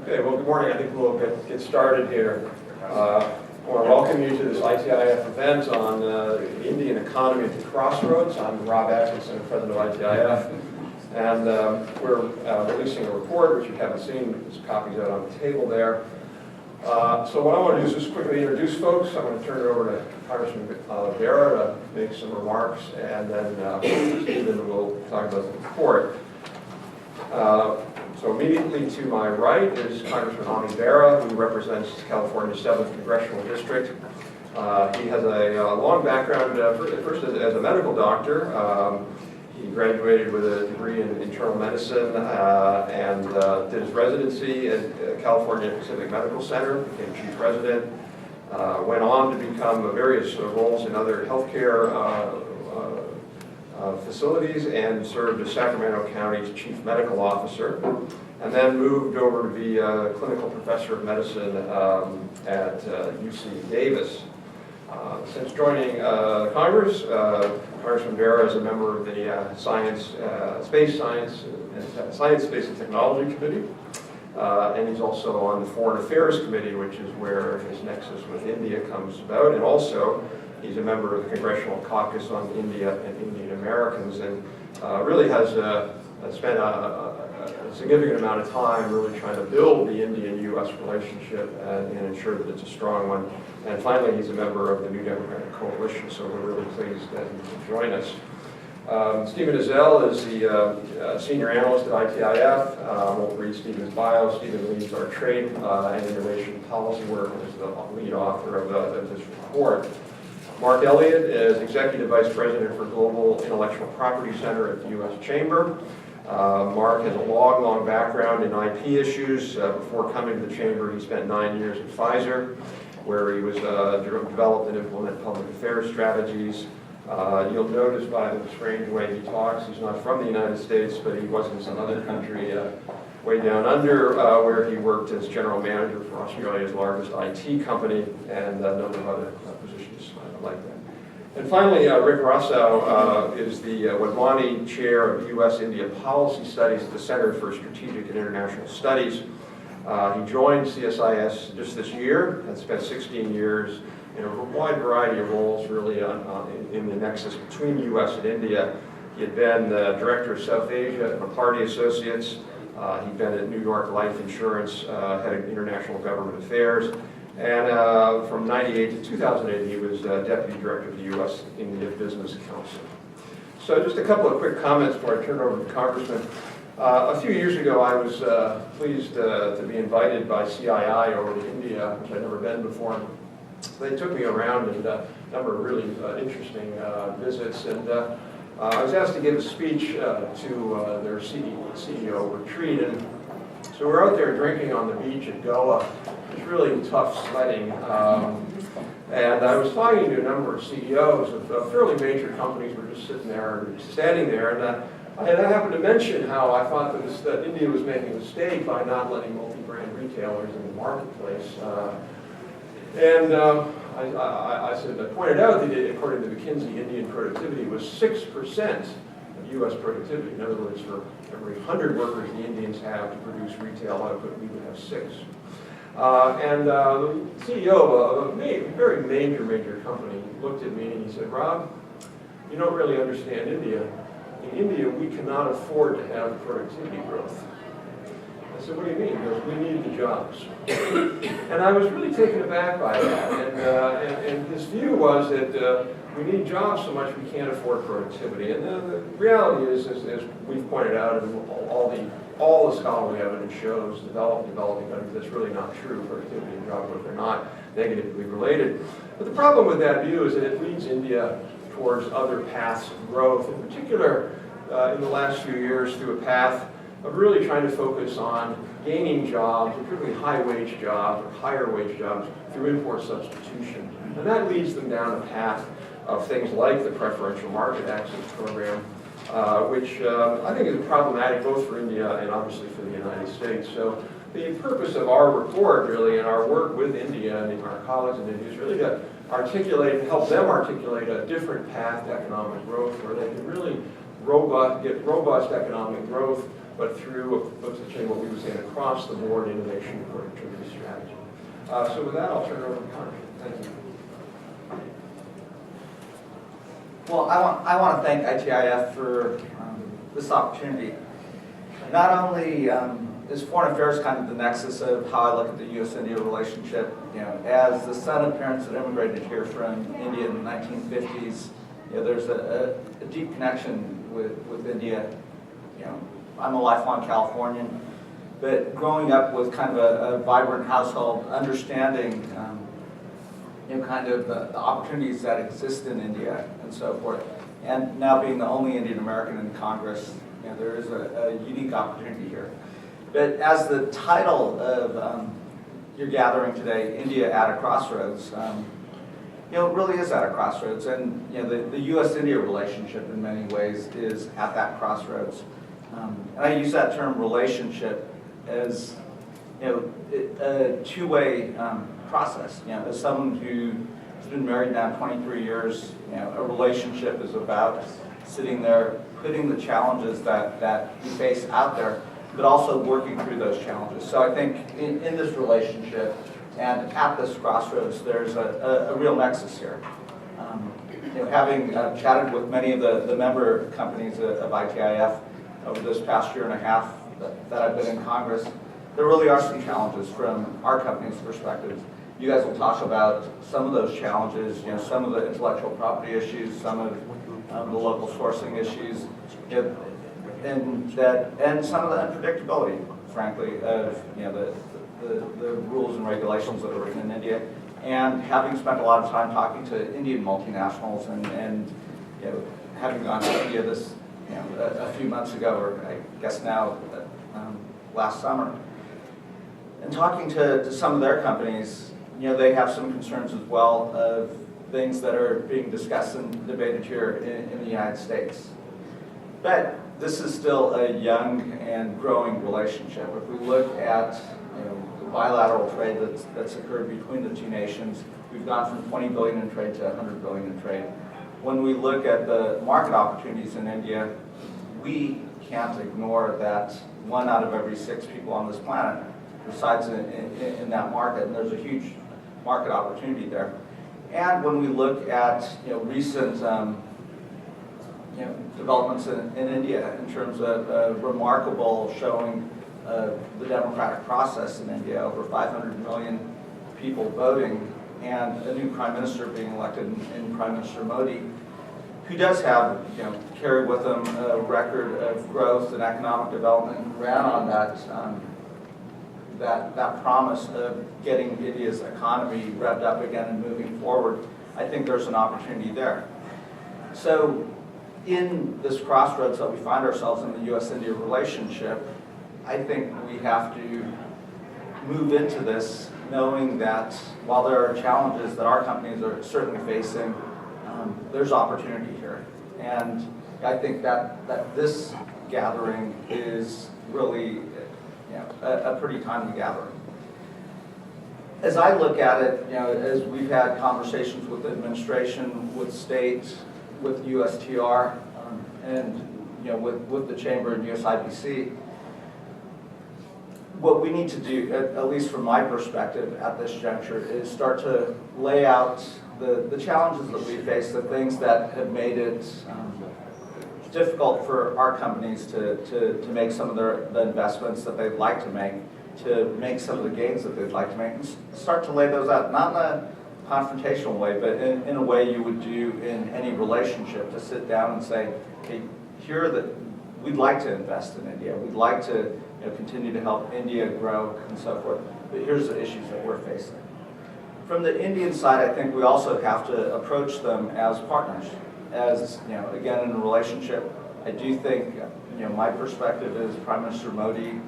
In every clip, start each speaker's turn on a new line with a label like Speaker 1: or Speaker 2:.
Speaker 1: Okay, well, good morning. I think we'll get started here. I want to welcome you to this ITIF event on the Indian economy at the Crossroads. I'm Rob Atkinson, president of ITIF, and we're releasing a report, which you haven't seen. There's copies out on the table there. So what I want to do is just quickly introduce folks. I'm going to turn it over to Congressman Vera to make some remarks, and then Stephen will talk about the report. So immediately to my right is Congressman Ami Bera, who represents California's 7th Congressional District. He has a long background, first as a medical doctor. He graduated with a degree in internal medicine and did his residency at California Pacific Medical Center, became chief resident, went on to become various roles in other healthcare facilities and served as Sacramento County's chief medical officer, and then moved over to be a clinical professor of medicine at UC Davis. Since joining Congress, Congressman Vera is a member of the Space, Space and Technology Committee, and he's also on the Foreign Affairs Committee, which is where his nexus with India comes about, and also he's a member of the Congressional Caucus on India and Indian Americans, and really has spent a significant amount of time really trying to build the Indian-U.S. relationship and ensure that it's a strong one. And finally, he's a member of the New Democratic Coalition, so we're really pleased that he can join us. Stephen Ezell is the senior analyst at ITIF. I won't read Stephen's bio. Stephen leads our trade and innovation policy work and is the lead author of this report. Mark Elliott is Executive Vice President for Global Intellectual Property Center at the U.S. Chamber. Mark has a long background in IP issues. Before coming to the Chamber, he spent 9 years at Pfizer, where he was developed and implement public affairs strategies. You'll notice by the strange way he talks, he's not from the United States, but he was in some other country way down under, where he worked as general manager for Australia's largest IT company and a number of other positions like that. And finally, Rick Rosso is the Wadhwani Chair of U.S.-India Policy Studies at the Center for Strategic and International Studies. He joined CSIS just this year and spent 16 years in a wide variety of roles, really in the nexus between U.S. and India. He had been the director of South Asia at McClarty Associates. He'd been at New York Life Insurance, head of international government affairs. And from 98 to 2008, he was deputy director of the U.S.-India Business Council. So just a couple of quick comments before I turn it over to the Congressman. A few years ago, I was pleased to be invited by CII over to India, which I'd never been before. They took me around and a number of really interesting visits, and I was asked to give a speech to their CEO retreat, and so we're out there drinking on the beach at Goa. It's really tough sledding, and I was talking to a number of CEOs of fairly major companies. We're just standing there, and I happened to mention how I thought that India was making a mistake by not letting multi-brand retailers in the marketplace. I pointed out that according to McKinsey, Indian productivity was 6% of U.S. productivity. In other words, for every 100 workers the Indians have to produce retail output, we would have 6. The CEO of a very major company looked at me and he said, "Rob, you don't really understand India. In India, we cannot afford to have productivity growth." I said, "What do you mean?" He goes, "We need the jobs." And I was really taken aback by that. And his view was that we need jobs so much we can't afford productivity. And the reality is, as we've pointed out, and all the scholarly evidence shows, developing countries, that's really not true. Productivity and job growth are not negatively related. But the problem with that view is that it leads India towards other paths of growth, in particular in the last few years through a path of really trying to focus on gaining jobs, particularly high-wage jobs or higher-wage jobs, through import substitution. And that leads them down a path of things like the Preferential Market Access Program, which I think is problematic both for India and obviously for the United States. So the purpose of our report, really, and our work with India and our colleagues in India is really to help them articulate a different path to economic growth where they can really get robust economic growth but through essentially what we would say an across-the-board innovation and productivity strategy. So with that, I'll turn it over to Conor. Thank you.
Speaker 2: Well, I want to thank ITIF for this opportunity. Not only is foreign affairs kind of the nexus of how I look at the U.S.-India relationship, as the son of parents that immigrated here from India in the 1950s, there's a deep connection with India. I'm a lifelong Californian, but growing up with kind of a vibrant household, understanding kind of the opportunities that exist in India and so forth, and now being the only Indian American in Congress, there is a unique opportunity here. But as the title of your gathering today, India at a Crossroads, it really is at a crossroads, and the U.S.-India relationship in many ways is at that crossroads. And I use that term relationship as a two-way process. As someone who's been married now 23 years, a relationship is about sitting there, putting the challenges that you face out there, but also working through those challenges. So I think in this relationship and at this crossroads, there's a real nexus here. Having chatted with many of the member companies of ITIF over this past year and a half that I've been in Congress, there really are some challenges from our company's perspective. You guys will talk about some of those challenges, some of the intellectual property issues, some of the local sourcing issues, and some of the unpredictability, frankly, of the rules and regulations that are written in India. And having spent a lot of time talking to Indian multinationals and having gone to India a few months ago, or I guess now last summer, and talking to some of their companies, they have some concerns as well of things that are being discussed and debated here in the United States. But this is still a young and growing relationship. If we look at the bilateral trade that's occurred between the two nations, we've gone from 20 billion in trade to 100 billion in trade. When we look at the market opportunities in India, we can't ignore that 1 out of every 6 people on this planet resides in that market, and there's a huge market opportunity there. And when we look at recent developments in India in terms of remarkable showing the democratic process in India, over 500 million people voting, and a new prime minister being elected in Prime Minister Modi, who does have, carry with him a record of growth and economic development, and ran on that promise of getting India's economy revved up again and moving forward. I think there's an opportunity there. So in this crossroads that we find ourselves in the U.S.-India relationship, I think we have to move into this knowing that while there are challenges that our companies are certainly facing, there's opportunity here. And I think that this gathering is really a pretty timely gathering. As I look at it, as we've had conversations with the administration, with state, with USTR, and with the Chamber and USIBC, what we need to do, at least from my perspective at this juncture, is start to lay out the challenges that we face, the things that have made it difficult for our companies to make some of the investments that they'd like to make some of the gains that they'd like to make, and start to lay those out, not in a confrontational way, but in a way you would do in any relationship, to sit down and say, hey, we'd like to invest in India, we'd like to continue to help India grow and so forth, but here's the issues that we're facing. From the Indian side, I think we also have to approach them as partners. As again, in a relationship, I do think my perspective is Prime Minister Modi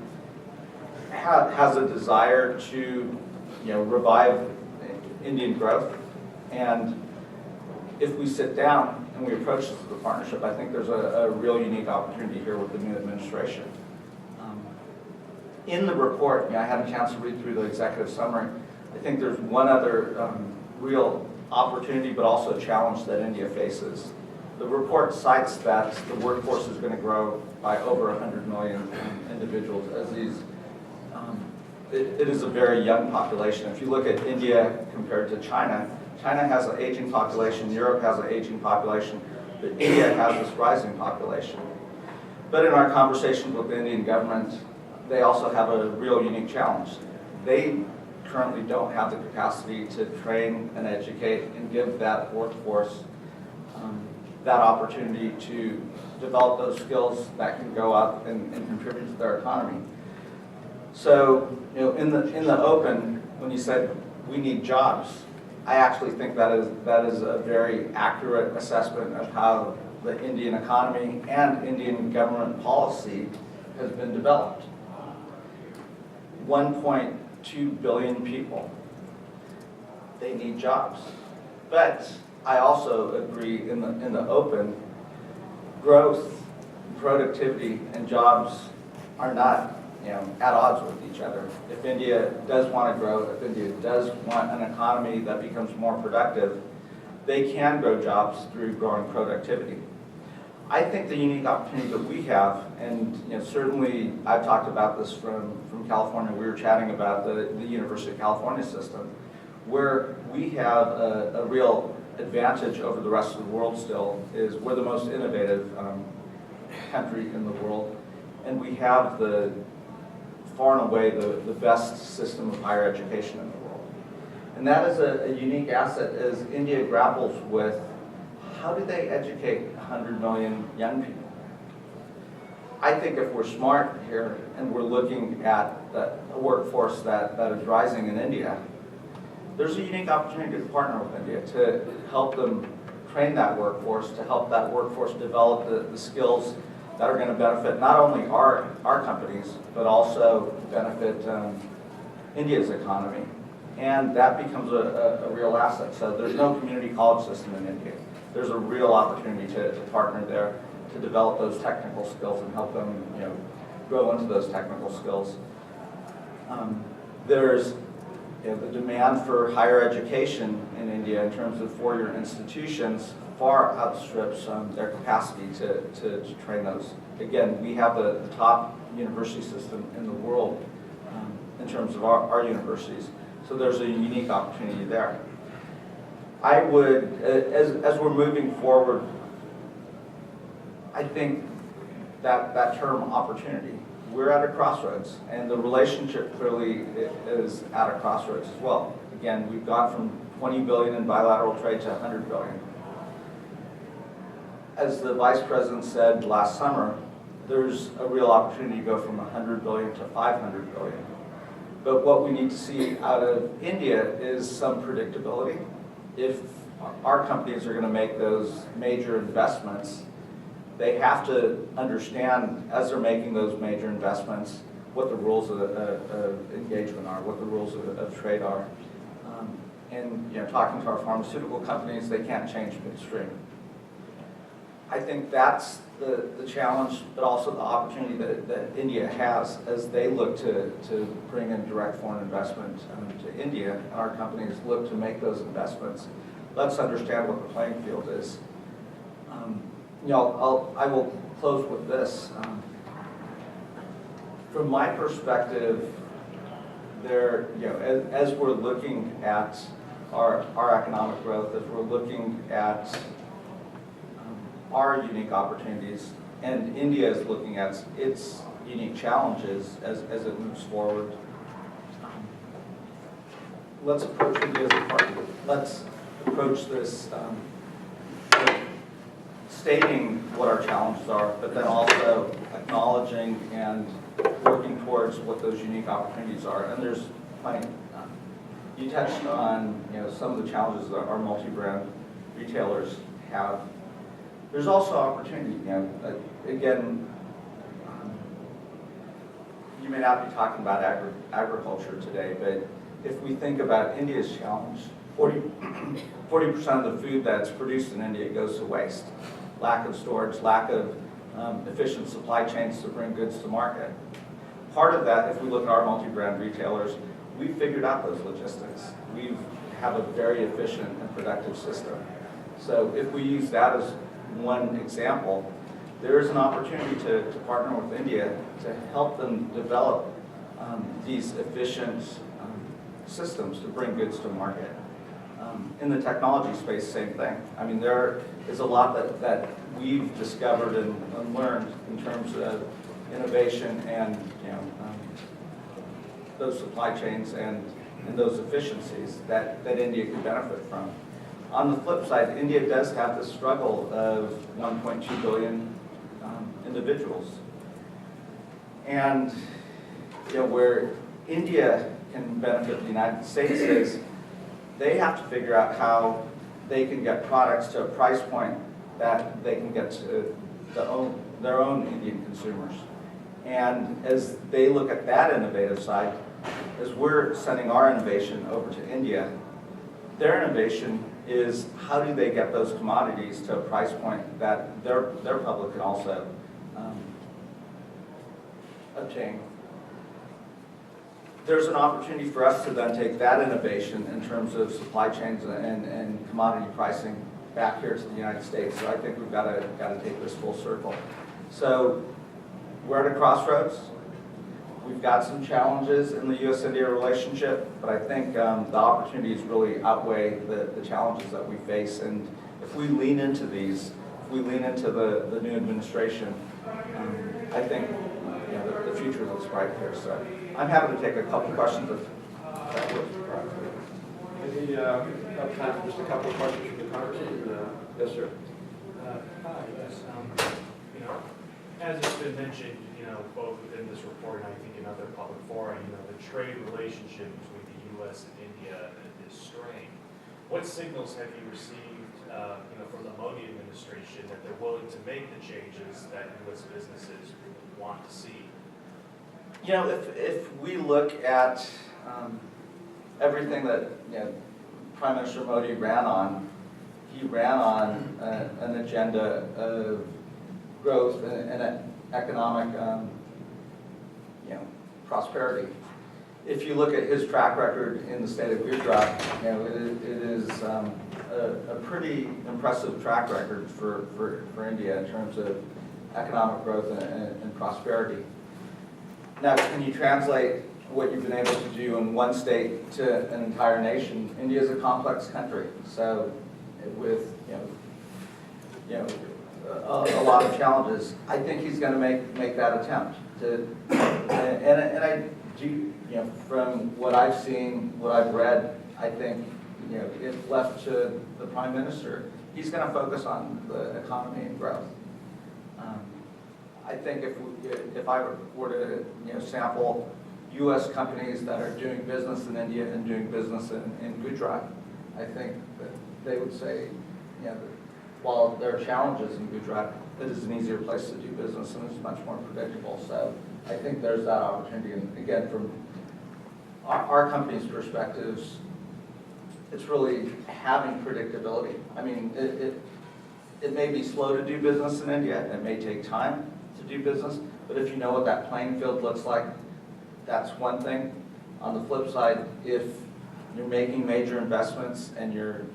Speaker 2: has a desire to revive Indian growth, and if we sit down and we approach this as a partnership, I think there's a real unique opportunity here with the new administration. In the report, I had a chance to read through the executive summary. I think there's one other real opportunity, but also a challenge that India faces. The report cites that the workforce is going to grow by over 100 million individuals as these, it is a very young population. If you look at India compared to China, China has an aging population, Europe has an aging population, but India has this rising population. But in our conversations with the Indian government, they also have a real unique challenge. They currently don't have the capacity to train and educate and give that workforce that opportunity to develop those skills that can go out and contribute to their economy. So, in the open, when you said we need jobs, I actually think that is a very accurate assessment of how the Indian economy and Indian government policy has been developed. 1.2 billion people, they need jobs. But I also agree in the open, growth, productivity, and jobs are not at odds with each other. If India does want to grow, if India does want an economy that becomes more productive, they can grow jobs through growing productivity. I think the unique opportunity that we have, and certainly I've talked about this from California, we were chatting about the University of California system, where we have a real advantage over the rest of the world still is we're the most innovative country in the world, and we have the far and away the best system of higher education in the world. And that is a unique asset as India grapples with how do they educate 100 million young people. I think if we're smart here and we're looking at a workforce that is rising in India, there's a unique opportunity to partner with India to help them train that workforce, to help that workforce develop the skills that are going to benefit not only our companies, but also benefit India's economy. And that becomes a real asset. So there's no community college system in India. There's a real opportunity to partner there, to develop those technical skills and help them grow into those technical skills. There's the demand for higher education in India in terms of four-year institutions far outstrips their capacity to train those. Again, we have the top university system in the world in terms of our universities. So there's a unique opportunity there. I would, as we're moving forward, I think that term opportunity, we're at a crossroads, and the relationship clearly is at a crossroads as well. Again, we've gone from 20 billion in bilateral trade to 100 billion. As the Vice President said last summer, there's a real opportunity to go from 100 billion to 500 billion. But what we need to see out of India is some predictability. If our companies are going to make those major investments, they have to understand, as they're making those major investments, what the rules of engagement are, what the rules of trade are. And talking to our pharmaceutical companies, they can't change midstream. I think that's the challenge, but also the opportunity that India has as they look to bring in direct foreign investment to India, and our companies look to make those investments. Let's understand what the playing field is. I will close with this. From my perspective, as we're looking at our economic growth, as we're looking at our unique opportunities, and India is looking at its unique challenges as it moves forward, let's approach India as a partner. Let's approach this stating what our challenges are, but then also acknowledging and working towards what those unique opportunities are. And there's plenty. You touched on some of the challenges that our multi-brand retailers have. There's also opportunity. Again, you may not be talking about agriculture today, but if we think about India's challenge, 40% of the food that's produced in India goes to waste. Lack of storage, lack of efficient supply chains to bring goods to market. Part of that, if we look at our multi-brand retailers, we've figured out those logistics. We have a very efficient and productive system. So if we use that as one example, there is an opportunity to partner with India to help them develop these efficient systems to bring goods to market. In the technology space, same thing. I mean, there is a lot that we've discovered and learned in terms of innovation and those supply chains and those efficiencies that India could benefit from. On the flip side, India does have the struggle of 1.2 billion individuals. And where India can benefit the United States is they have to figure out how they can get products to a price point that they can get to their own Indian consumers. And as they look at that innovative side, as we're sending our innovation over to India, their innovation is how do they get those commodities to a price point that their public can also obtain. There's an opportunity for us to then take that innovation in terms of supply chains and commodity pricing back here to the United States. So I think we've got to take this full circle. So we're at a crossroads. We've got some challenges in the U.S.-India relationship, but I think the opportunities really outweigh the challenges that we face. And if we lean into these, if we lean into the new administration, I think the future looks bright here. So I'm happy to take a couple questions if that works.
Speaker 1: Maybe have time for just a couple of questions from the Congressman. Yes, sir.
Speaker 3: Hi, yes. As it's been mentioned, both within this report and I think in other public fora, the trade relationship between the U.S. and India is strained. What signals have you received, from the Modi administration that they're willing to make the changes that U.S. businesses want to see?
Speaker 2: If we look at everything that Prime Minister Modi ran on, he ran on an agenda of growth and economic prosperity. If you look at his track record in the state of Gujarat, it is a pretty impressive track record for India in terms of economic growth and prosperity. Now, can you translate what you've been able to do in one state to an entire nation? India is a complex country, so with a lot of challenges. I think he's going to make that attempt to, and I do, from what I've seen, what I've read, I think if left to the Prime Minister, he's going to focus on the economy and growth. I think if I were to sample U.S. companies that are doing business in India and doing business in Gujarat, I think that they would say, that while there are challenges in Gujarat, it is an easier place to do business and it's much more predictable. So I think there's that opportunity. And again, from our company's perspectives, it's really having predictability. I mean, it may be slow to do business in India. It may take time to do business. But if you know what that playing field looks like, that's one thing. On the flip side, if you're making major investments and you're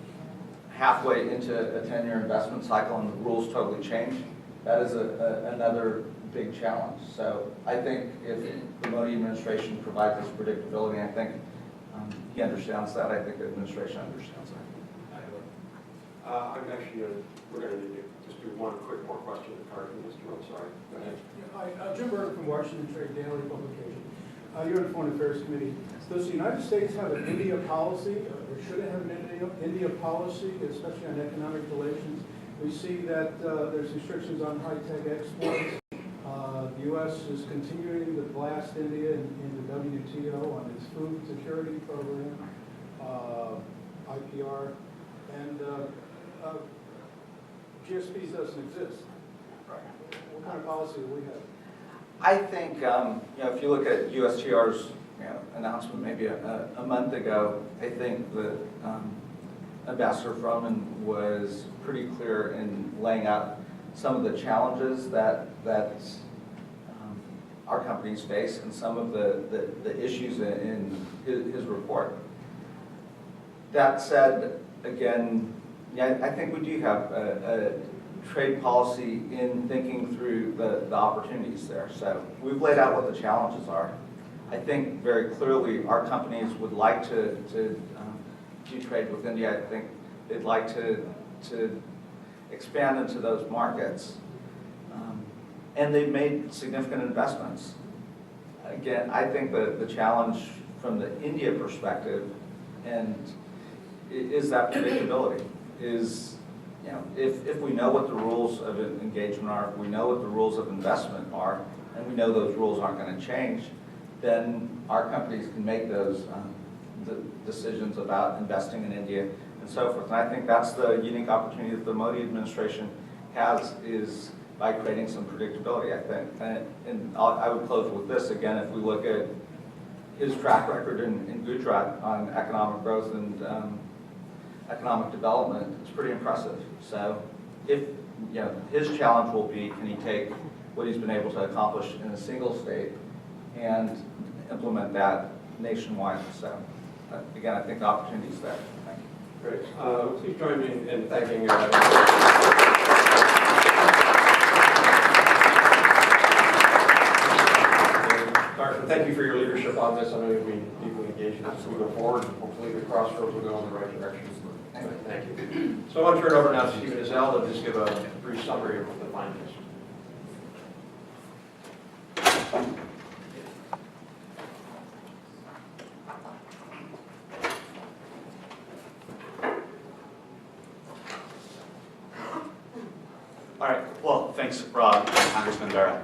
Speaker 2: halfway into a 10-year investment cycle and the rules totally change, that is another big challenge. So I think if the Modi administration provides this predictability, I think he understands that. I think the administration understands that.
Speaker 1: I'm actually we're going to just do one quick more question to Carter, Mr. I'm sorry. Go ahead.
Speaker 4: Hi, Jim Berg from Washington Trade Daily Publication. You're on the Foreign Affairs Committee. Does the United States have an India policy, or should it have an India policy, especially on economic relations? We see that there's restrictions on high-tech exports. The U.S. is continuing to blast India in the WTO on its food security program, IPR, and GSP doesn't exist. What kind of policy do we have?
Speaker 2: I think, if you look at USTR's announcement maybe a month ago, I think that Ambassador Froman was pretty clear in laying out some of the challenges that our companies face and some of the issues in his report. That said, again, I think we do have a trade policy in thinking through the opportunities there. So we've laid out what the challenges are. I think very clearly our companies would like to do trade with India. I think they'd like to expand into those markets. And they've made significant investments. Again, I think the challenge from the India perspective and is that predictability. Is, you know, if we know what the rules of engagement are, if we know what the rules of investment are, and we know those rules aren't going to change, then our companies can make those the decisions about investing in India and so forth. And I think that's the unique opportunity that the Modi administration has, is by creating some predictability, I think. And I would close with this again. If we look at his track record in Gujarat on economic growth and economic development, it's pretty impressive. So if, you know, his challenge will be, can he take what he's been able to accomplish in a single state and implement that nationwide? So again, I think the opportunity is there. Thank you.
Speaker 1: Great. Please join me in thanking Dr. Thank you for your leadership on this. I know you'll be deeply engaged as we go forward. Hopefully the Crossroads will go in the right direction. Thank you. So I want to turn it over now to Stephen Ezell to just give a brief summary of the findings.
Speaker 5: All right, well, thanks, Rob and Congressman Barrett.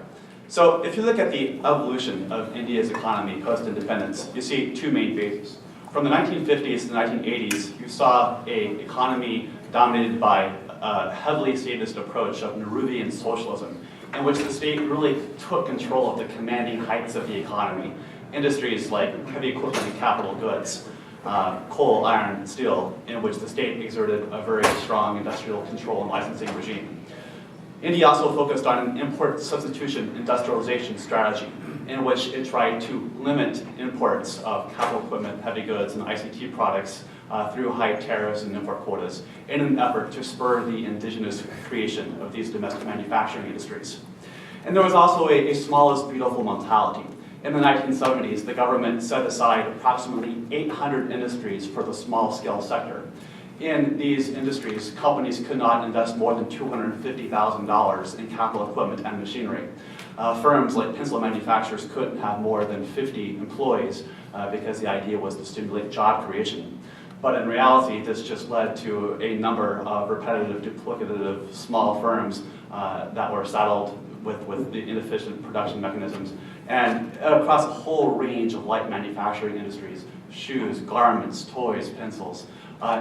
Speaker 5: So if you look at the evolution of India's economy post-independence, you see two main phases. From the 1950s to the 1980s, you saw an economy dominated by a heavily statist approach of Nehruvian socialism, in which the state really took control of the commanding heights of the economy. Industries like heavy equipment and capital goods, coal, iron, steel, in which the state exerted a very strong industrial control and licensing regime. India also focused on an import substitution industrialization strategy, in which it tried to limit imports of capital equipment, heavy goods, and ICT products through high tariffs and import quotas in an effort to spur the indigenous creation of these domestic manufacturing industries. And there was also a small is beautiful mentality. In the 1970s, the government set aside approximately 800 industries for the small-scale sector. In these industries, companies could not invest more than $250,000 in capital equipment and machinery. Firms like pencil manufacturers couldn't have more than 50 employees because the idea was to stimulate job creation. But in reality, this just led to a number of repetitive, duplicative, small firms that were saddled with the inefficient production mechanisms. And across a whole range of light manufacturing industries, shoes, garments, toys, pencils,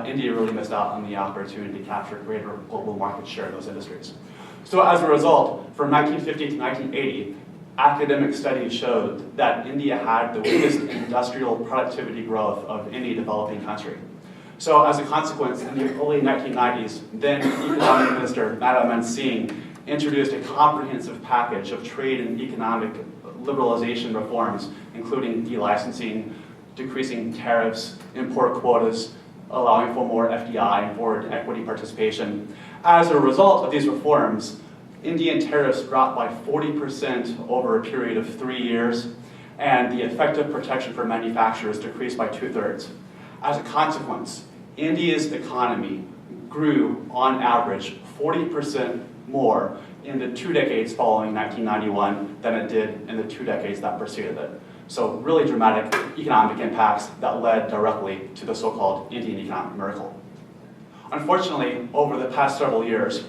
Speaker 5: India really missed out on the opportunity to capture greater global market share in those industries. So as a result, from 1950 to 1980, academic studies showed that India had the weakest industrial productivity growth of any developing country. So as a consequence, in the early 1990s, then Economic Minister Narendra Modi introduced a comprehensive package of trade and economic liberalization reforms, including delicensing, decreasing tariffs, import quotas, allowing for more FDI and forward equity participation. As a result of these reforms, Indian tariffs dropped by 40% over a period of 3 years, and the effective protection for manufacturers decreased by 2/3. As a consequence, India's economy grew, on average, 40% more in the 2 decades following 1991 than it did in the 2 decades that preceded it. So really dramatic economic impacts that led directly to the so-called Indian economic miracle. Unfortunately, over the past several years,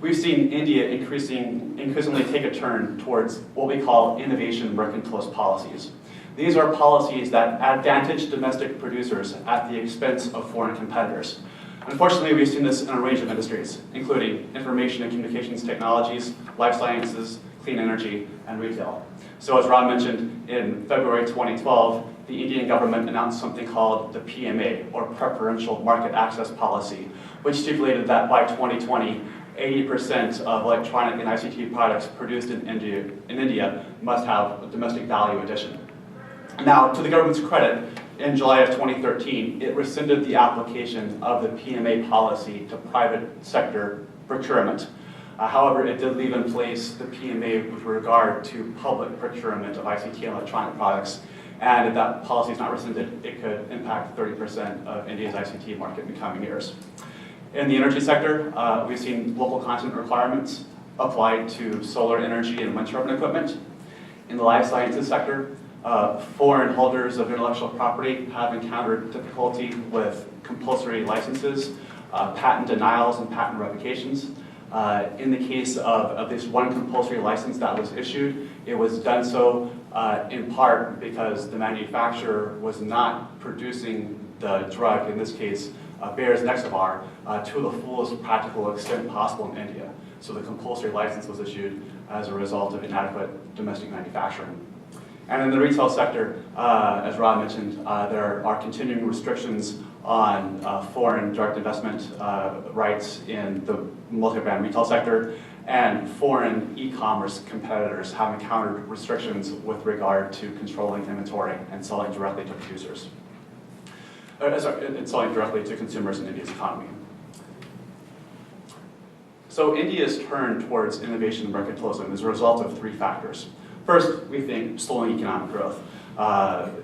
Speaker 5: we've seen India increasingly take a turn towards what we call innovation mercantilist policies. These are policies that advantage domestic producers at the expense of foreign competitors. Unfortunately, we've seen this in a range of industries, including information and communications technologies, life sciences, clean energy, and retail. So as Rob mentioned, in February 2012, the Indian government announced something called the PMA, or Preferential Market Access Policy, which stipulated that by 2020, 80% of electronic and ICT products produced in India must have a domestic value addition. Now, to the government's credit, in July of 2013, it rescinded the application of the PMA policy to private sector procurement. However, it did leave in place the PMA with regard to public procurement of ICT and electronic products. And if that policy is not rescinded, it could impact 30% of India's ICT market in the coming years. In the energy sector, we've seen local content requirements applied to solar energy and wind turbine equipment. In the life sciences sector, foreign holders of intellectual property have encountered difficulty with compulsory licenses, patent denials, and patent revocations. In the case of at least one compulsory license that was issued, it was done so in part because the manufacturer was not producing the drug, in this case, Bayer's Nexavar, to the fullest practical extent possible in India. So the compulsory license was issued as a result of inadequate domestic manufacturing. And in the retail sector, as Rob mentioned, there are continuing restrictions on foreign direct investment rights in the multi-brand retail sector, and foreign e-commerce competitors have encountered restrictions with regard to controlling inventory and selling directly to producers. And selling directly to consumers in India's economy. So India's turn towards innovation and mercantilism is a result of three factors. First, we think slowing economic growth.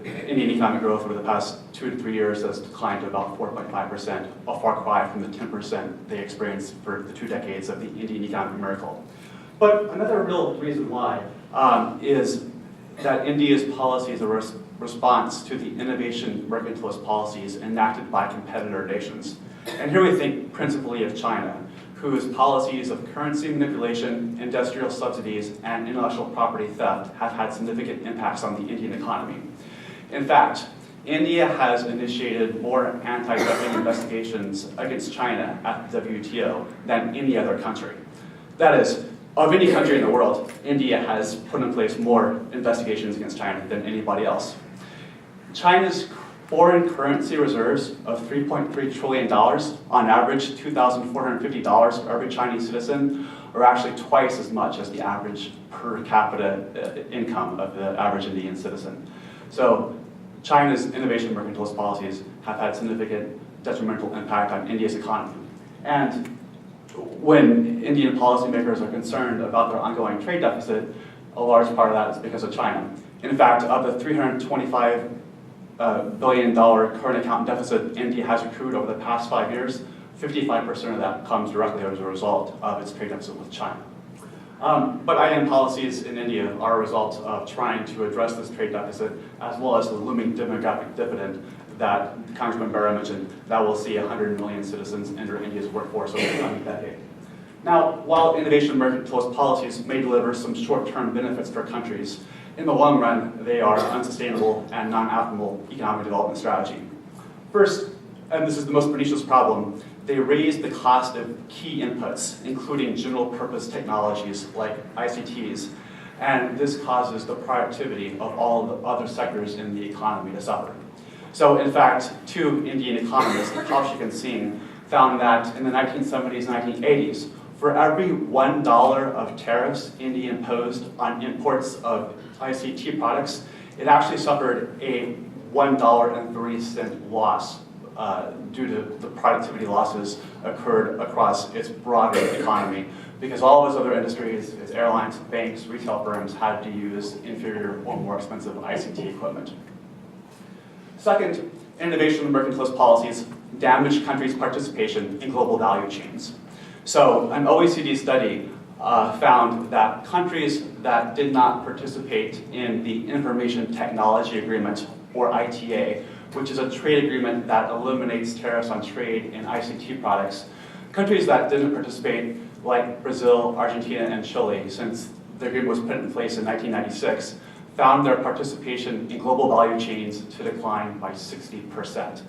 Speaker 5: Indian economic growth over the past 2 to 3 years has declined to about 4.5%, a far cry from the 10% they experienced for the 2 decades of the Indian economic miracle. But another real reason why is that India's policy is a response to the innovation mercantilist policies enacted by competitor nations. And here we think principally of China, whose policies of currency manipulation, industrial subsidies, and intellectual property theft have had significant impacts on the Indian economy. In fact, India has initiated more anti-dumping investigations against China at the WTO than any other country. That is, of any country in the world, India has put in place more investigations against China than anybody else. China's foreign currency reserves of $3.3 trillion, on average $2,450 for every Chinese citizen, are actually twice as much as the average per capita income of the average Indian citizen. So China's innovation mercantilist policies have had significant detrimental impact on India's economy. And when Indian policymakers are concerned about their ongoing trade deficit, a large part of that is because of China. In fact, of the $325 billion current account deficit India has accrued over the past 5 years, 55% of that comes directly as a result of its trade deficit with China. But IM policies in India are a result of trying to address this trade deficit, as well as the looming demographic dividend that Congressman Barra mentioned, that will see 100 million citizens enter India's workforce over the coming decade. Now, while innovation mercantilist policies may deliver some short-term benefits for countries, in the long run, they are unsustainable and non-optimal economic development strategy. First, and this is the most pernicious problem, they raise the cost of key inputs, including general-purpose technologies like ICTs, and this causes the productivity of all the other sectors in the economy to suffer. So, in fact, 2 Indian economists, Kaushik and Singh, found that in the 1970s and 1980s, for every $1 of tariffs India imposed on imports of ICT products, it actually suffered a $1.03 loss due to the productivity losses occurred across its broader economy, because all of its other industries, its airlines, banks, retail firms, had to use inferior or more expensive ICT equipment. Second, innovation and mercantilist policies damage countries' participation in global value chains. So an OECD study found that countries that did not participate in the Information Technology Agreement, or ITA, which is a trade agreement that eliminates tariffs on trade in ICT products, countries that didn't participate, like Brazil, Argentina, and Chile, since the agreement was put in place in 1996, found their participation in global value chains to decline by 60%.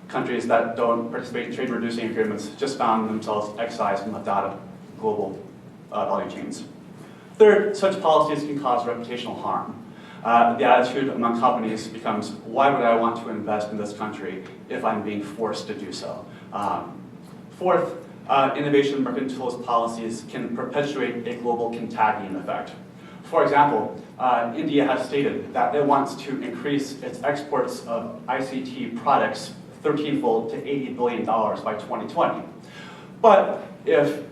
Speaker 5: Countries that don't participate in trade-reducing agreements just found themselves excised and left out of global value chains. Third, such policies can cause reputational harm. The attitude among companies becomes, why would I want to invest in this country if I'm being forced to do so? Fourth, innovation mercantilist policies can perpetuate a global contagion effect. For example, India has stated that it wants to increase its exports of ICT products 13-fold to $80 billion by 2020. But if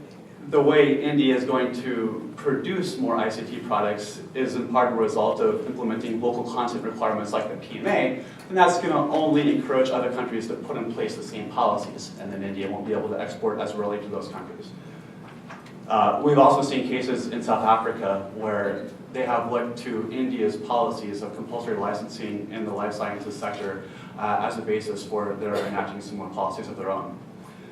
Speaker 5: the way India is going to produce more ICT products is in part a result of implementing local content requirements like the PMA, and that's going to only encourage other countries to put in place the same policies, and then India won't be able to export as readily to those countries. We've also seen cases in South Africa where they have looked to India's policies of compulsory licensing in the life sciences sector as a basis for their enacting similar policies of their own.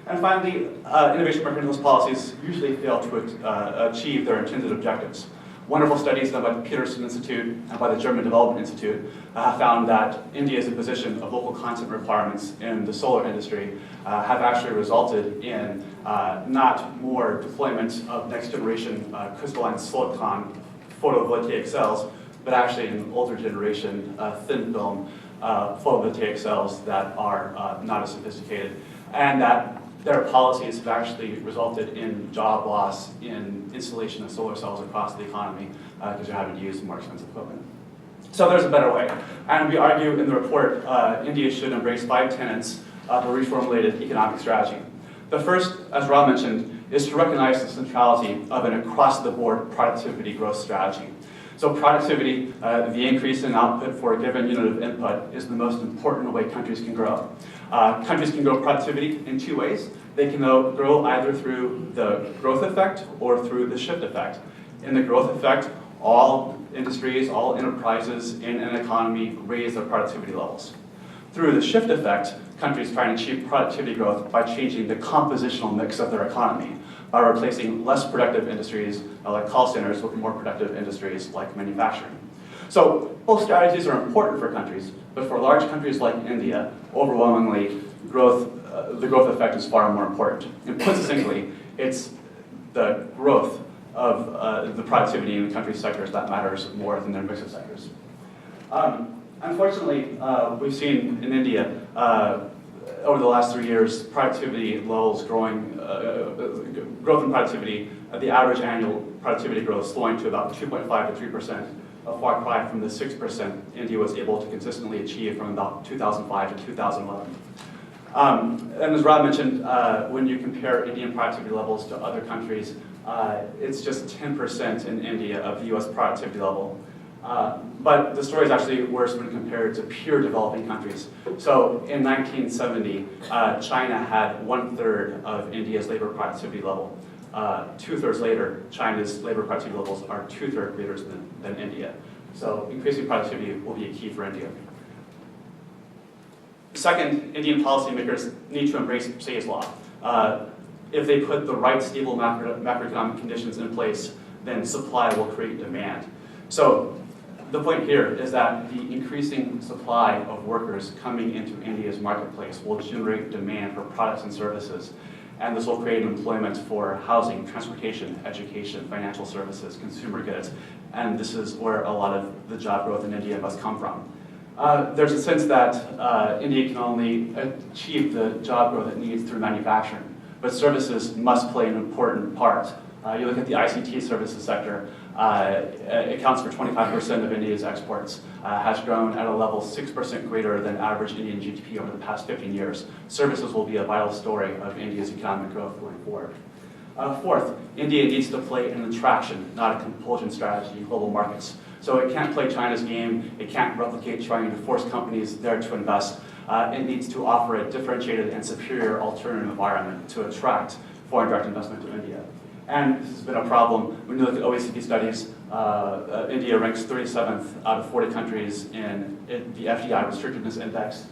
Speaker 5: And finally, innovation mechanisms policies usually fail to achieve their intended objectives. Wonderful studies done by the Peterson Institute and by the German Development Institute have found that India's imposition of local content requirements in the solar industry have actually resulted in not more deployment of next generation crystalline silicon photovoltaic cells, but actually in older generation thin film photovoltaic cells that are not as sophisticated, and that their policies have actually resulted in job loss in installation of solar cells across the economy because you're having to use more expensive equipment. So there's a better way. And we argue in the report, India should embrace 5 tenets of a reformulated economic strategy. The first, as Rob mentioned, is to recognize the centrality of an across-the-board productivity growth strategy. So productivity, the increase in output for a given unit of input, is the most important way countries can grow. Countries can grow productivity in 2 ways. They can grow either through the growth effect or through the shift effect. In the growth effect, all industries, all enterprises in an economy raise their productivity levels. Through the shift effect, countries try and achieve productivity growth by changing the compositional mix of their economy, by replacing less productive industries like call centers with more productive industries like manufacturing. So both strategies are important for countries, but for large countries like India, overwhelmingly, the growth effect is far more important. And put succinctly, it's the growth of the productivity in the country's sectors that matters more than their mix of sectors. Unfortunately, we've seen in India, over the last 3 years, productivity levels growing, growth in productivity, the average annual productivity growth slowing to about 2.5 to 3%, a far cry from the 6% India was able to consistently achieve from about 2005 to 2011. And as Rob mentioned, when you compare Indian productivity levels to other countries, it's just 10% in India of the US productivity level. But the story is actually worse when compared to pure developing countries. So in 1970, China had 1/3 of India's labor productivity level. 2/3 later, China's labor productivity levels are 2/3 greater than India. So increasing productivity will be a key for India. Second, Indian policymakers need to embrace Say's law. If they put the right stable macroeconomic conditions in place, then supply will create demand. So the point here is that the increasing supply of workers coming into India's marketplace will generate demand for products and services, and this will create employment for housing, transportation, education, financial services, consumer goods, and this is where a lot of the job growth in India must come from. There's a sense that India can only achieve the job growth it needs through manufacturing, but services must play an important part. You look at the ICT services sector, it accounts for 25% of India's exports, has grown at a level 6% greater than average Indian GDP over the past 15 years. Services will be a vital story of India's economic growth going forward. Fourth, India needs to play an attraction, not a compulsion strategy in global markets. So it can't play China's game, it can't replicate trying to force companies there to invest. It needs to offer a differentiated and superior alternative environment to attract foreign direct investment to India. And this has been a problem. When you look at OECD studies, India ranks 37th out of 40 countries in the FDI restrictiveness index.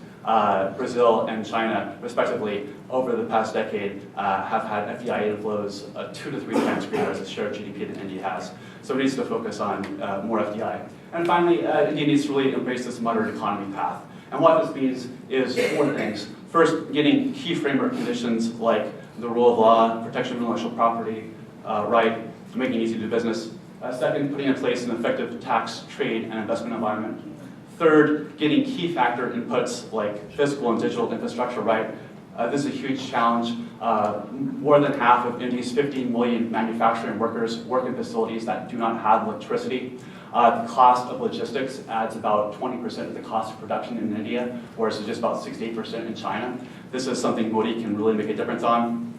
Speaker 5: Brazil and China, respectively, over the past decade, have had FDI inflows 2 to 3 times greater as a share of GDP than India has. So it needs to focus on more FDI. And finally, India needs to really embrace this moderate economy path. And what this means is 4 things. First, getting key framework conditions like the rule of law, protection of intellectual property, right, making it easy to do business. Second, putting in place an effective tax, trade, and investment environment. Third, getting key factor inputs like physical and digital infrastructure right. This is a huge challenge. More than half of India's 15 million manufacturing workers work in facilities that do not have electricity. The cost of logistics adds about 20% of the cost of production in India, whereas it's just about 68% in China. This is something Modi can really make a difference on.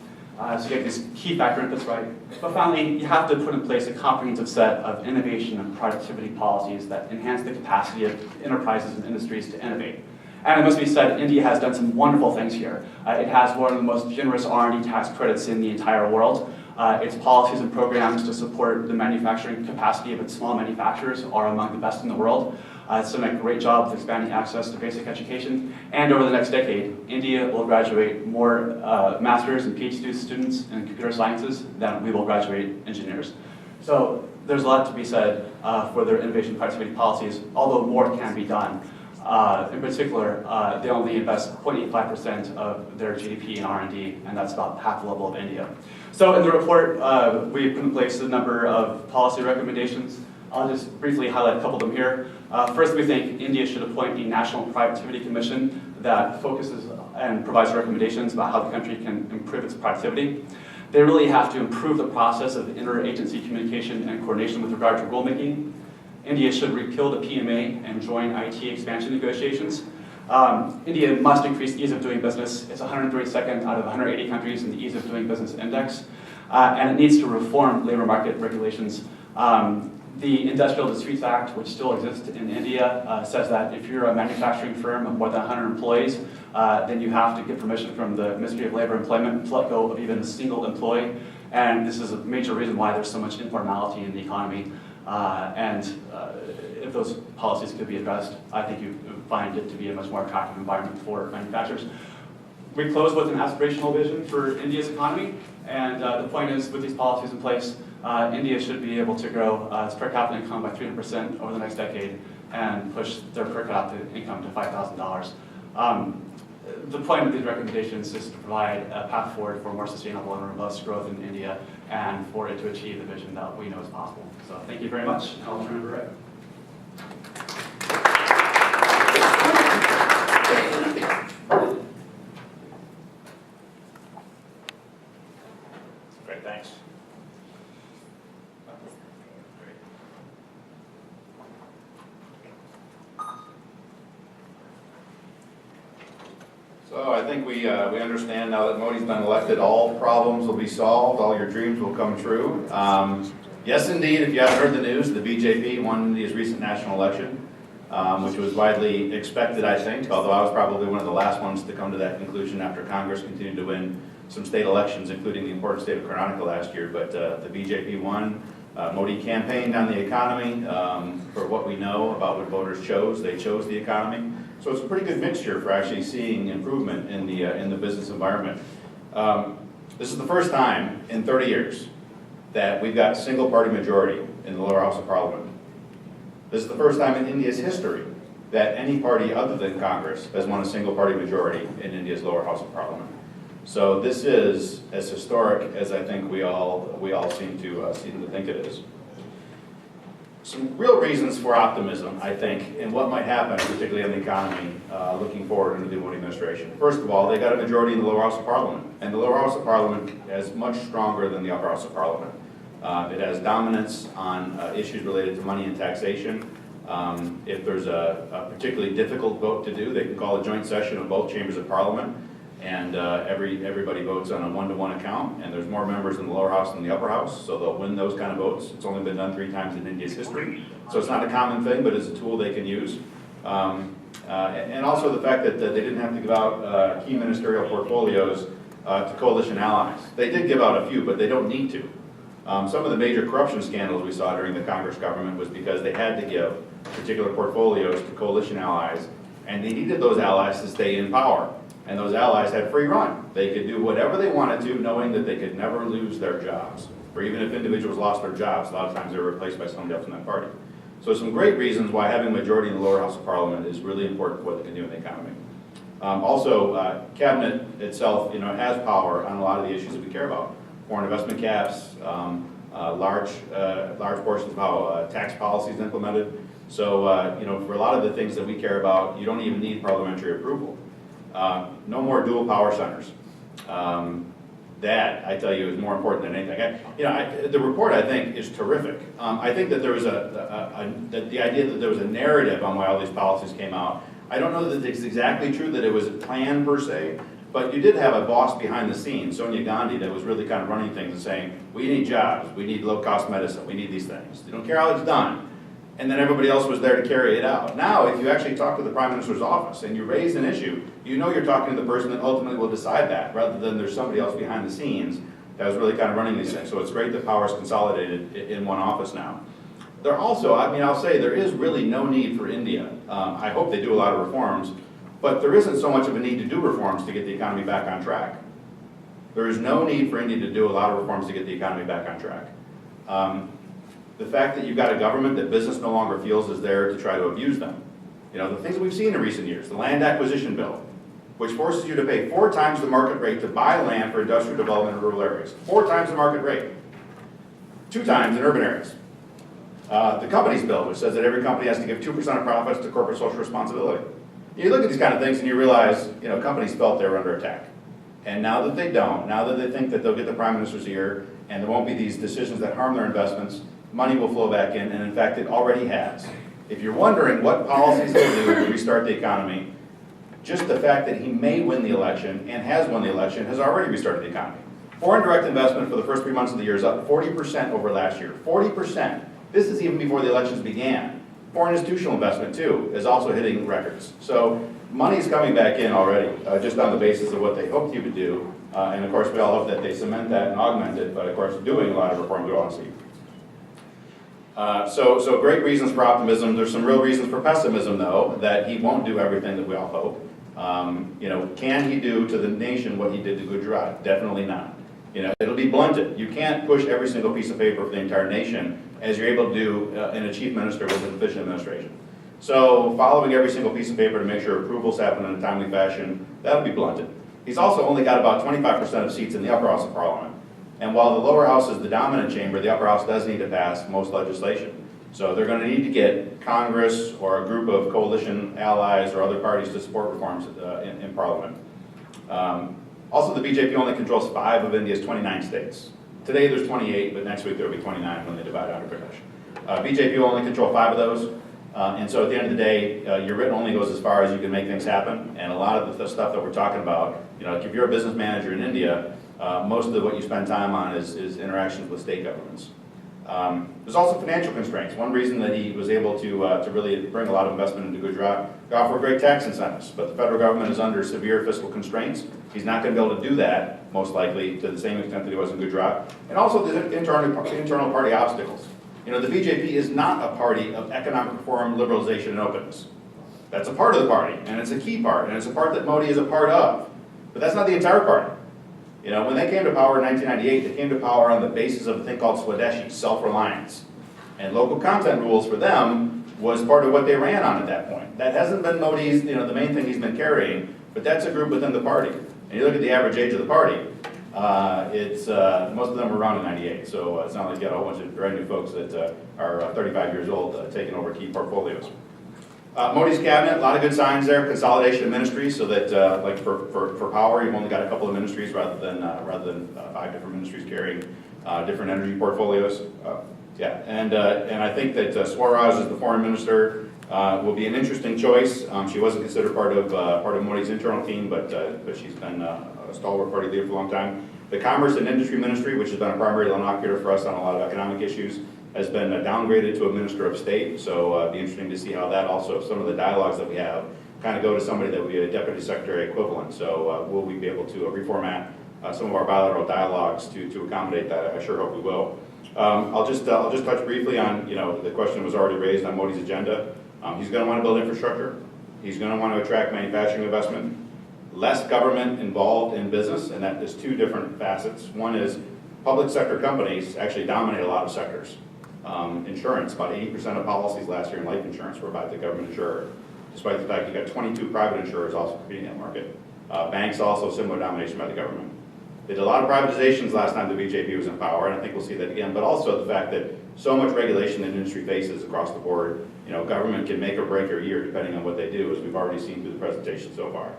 Speaker 5: So you get these key factor inputs right. But finally, you have to put in place a comprehensive set of innovation and productivity policies that enhance the capacity of enterprises and industries to innovate. And it must be said, India has done some wonderful things here. It has one of the most generous R&D tax credits in the entire world. Its policies and programs to support the manufacturing capacity of its small manufacturers are among the best in the world. It's done a great job with expanding access to basic education. And over the next decade, India will graduate more master's and PhD students in computer sciences than we will graduate engineers. So there's a lot to be said for their innovation productivity policies, although more can be done. In particular, they only invest 0.85% of their GDP in R&D, and that's about half the level of India. So in the report, we put in place a number of policy recommendations. I'll just briefly highlight a couple of them here. First, we think India should appoint a National Productivity Commission that focuses and provides recommendations about how the country can improve its productivity. They really have to improve the process of interagency communication and coordination with regard to rulemaking. India should repeal the PMA and join IT expansion negotiations. India must increase ease of doing business. It's 132nd out of 180 countries in the Ease of Doing Business Index. And it needs to reform labor market regulations. The Industrial Disputes Act, which still exists in India, says that if you're a manufacturing firm of more than 100 employees, then you have to get permission from the Ministry of Labor and Employment to let go of even a single employee. And this is a major reason why there's so much informality in the economy. If those policies could be addressed, I think you would find it to be a much more attractive environment for manufacturers. We close with an aspirational vision for India's economy, and the point is, with these policies in place, India should be able to grow its per capita income by 300% over the next decade and push their per capita income to $5,000. The point of these recommendations is to provide a path forward for more sustainable and robust growth in India and for it to achieve the vision that we know is possible. So thank you very much. I'll turn it over.
Speaker 6: Great, thanks. So I think we understand now that Modi's been elected, all problems will be solved, all your dreams will come true. Yes, indeed, if you haven't heard the news, the BJP won India's recent national election, which was widely expected, I think, although I was probably one of the last ones to come to that conclusion after Congress continued to win some state elections, including the important state of Karnataka last year. But the BJP won. Modi campaigned on the economy. For what we know about what voters chose, they chose the economy. So it's a pretty good mixture for actually seeing improvement in the business environment. This is the first time in 30 years that we've got single-party majority in the lower house of parliament. This is the first time in India's history that any party other than Congress has won a single-party majority in India's lower house of parliament. So this is as historic as I think we all seem to think it is. Some real reasons for optimism, I think, in what might happen, particularly in the economy, looking forward into the Modi administration. First of all, they got a majority in the lower house of parliament, and the lower house of parliament is much stronger than the upper house of parliament. It has dominance on issues related to money and taxation. If there's a particularly difficult vote to do, they can call a joint session of both chambers of parliament, and everybody votes on a one-to-one account, and there's more members in the lower house than the upper house, so they'll win those kind of votes. It's only been done 3 times in India's history, so it's not a common thing, but it's a tool they can use. And also the fact that they didn't have to give out key ministerial portfolios to coalition allies. They did give out a few, but they don't need to. Some of the major corruption scandals we saw during the Congress government was because they had to give particular portfolios to coalition allies, and they needed those allies to stay in power. And those allies had free run. They could do whatever they wanted to, knowing that they could never lose their jobs. Or even if individuals lost their jobs, a lot of times they were replaced by somebody else in that party. So some great reasons why having a majority in the lower house of parliament is really important for what they can do in the economy. Also, cabinet itself, has power on a lot of the issues that we care about. Foreign investment caps, large portions of how tax policy is implemented. So, for a lot of the things that we care about, you don't even need parliamentary approval. No more dual power centers. That, I tell you, is more important than anything. The report, I think, is terrific. I think that there was the idea that there was a narrative on why all these policies came out. I don't know that it's exactly true that it was a plan per se, But you did have a boss behind the scenes, Sonia Gandhi, that was really kind of running things and saying, we need jobs, we need low-cost medicine, we need these things. They don't care how it's done. And then everybody else was there to carry it out. Now, if you actually talk to the Prime Minister's office and you raise an issue, you know you're talking to the person that ultimately will decide that, rather than there's somebody else behind the scenes that was really kind of running these things. So it's great that power is consolidated in one office now. There also, I mean, I'll say there is really no need for India. I hope they do a lot of reforms, but there isn't so much of a need to do reforms to get the economy back on track. There is no need for India to do a lot of reforms to get the economy back on track. The fact that you've got a government that business no longer feels is there to try to abuse them. You know, the things that we've seen in recent years, the land acquisition bill, which forces you to pay 4 times the market rate to buy land for industrial development in rural areas. 4 times the market rate. 2 times in urban areas. The companies bill, which says that every company has to give 2% of profits to corporate social responsibility. You look at these kind of things and you realize, you know, companies felt they were under attack. And now that they don't, now that they think that they'll get the Prime Minister's ear and there won't be these decisions that harm their investments, money will flow back in, and in fact it already has. If you're wondering what policies he'll do to restart the economy, just the fact that he may win the election and has won the election has already restarted the economy. Foreign direct investment for the first 3 months of the year is up 40% over last year. 40%. This is even before the elections began. Foreign institutional investment, too, is also hitting records. So money's coming back in already, just on the basis of what they hoped he would do. And of course, we all hope that they cement that and augment it, but of course, doing a lot of reform we want to see. So great reasons for optimism. There's some real reasons for pessimism, though, that he won't do everything that we all hope. You know, can he do to the nation what he did to Gujarat? Definitely not. You know, it'll be blunted. You can't push every single piece of paper for the entire nation as you're able to do in a chief minister with an efficient administration. So following every single piece of paper to make sure approvals happen in a timely fashion, that'll be blunted. He's also only got about 25% of seats in the upper house of parliament. And while the lower house is the dominant chamber, the upper house does need to pass most legislation. So they're going to need to get Congress or a group of coalition allies or other parties to support reforms in parliament. Also, the BJP only controls 5 of India's 29 states. Today there's 28, but next week there'll be 29 when they divide Andhra Pradesh. BJP will only control 5 of those. And so at the end of the day, your written only goes as far as you can make things happen. And a lot of the stuff that we're talking about, you know, like if you're a business manager in India, most of what you spend time on is interactions with state governments. There's also financial constraints. One reason that he was able to really bring a lot of investment into Gujarat, they offer great tax incentives, but the federal government is under severe fiscal constraints. He's not going to be able to do that, most likely, to the same extent that he was in Gujarat. And also the internal party obstacles. You know, the BJP is not a party of economic reform, liberalization, and openness. That's a part of the party, and it's a key part, and it's a part that Modi is a part of. But that's not the entire party. You know, when they came to power in 1998, they came to power on the basis of a thing called Swadeshi, self-reliance. And local content rules for them was part of what they ran on at that point. That hasn't been Modi's, you know, the main thing he's been carrying, but that's a group within the party. And you look at the average age of the party, most of them were around in 98, so it's not like you got a whole bunch of brand new folks that are 35 years old taking over key portfolios. Modi's cabinet, a lot of good signs there. Consolidation of ministries, so that like for power, you've only got a couple of ministries rather than 5 different ministries carrying different energy portfolios. And I think that Swaraj as the foreign minister will be an interesting choice. She wasn't considered part of Modi's internal team, but she's been a stalwart party leader for a long time. The Commerce and Industry Ministry, which has been a primary interlocutor for us on a lot of economic issues, has been downgraded to a Minister of State, so it'll be interesting to see how that also, some of the dialogues that we have, kind of go to somebody that would be a Deputy Secretary equivalent. So will we be able to reformat some of our bilateral dialogues to accommodate that? I sure hope we will. I'll just touch briefly on, you know, the question was already raised on Modi's agenda. He's going to want to build infrastructure. He's going to want to attract manufacturing investment. Less government involved in business, and that is 2 different facets. One is public sector companies actually dominate a lot of sectors. Insurance, about 80% of policies last year in life insurance were by the government insurer, despite the fact you got 22 private insurers also competing in that market. Banks also similar domination by the government. They did a lot of privatizations last time the BJP was in power, and I think we'll see that again, but also the fact that so much regulation the industry faces across the board, you know, government can make or break your year depending on what they do, as we've already seen through the presentation so far.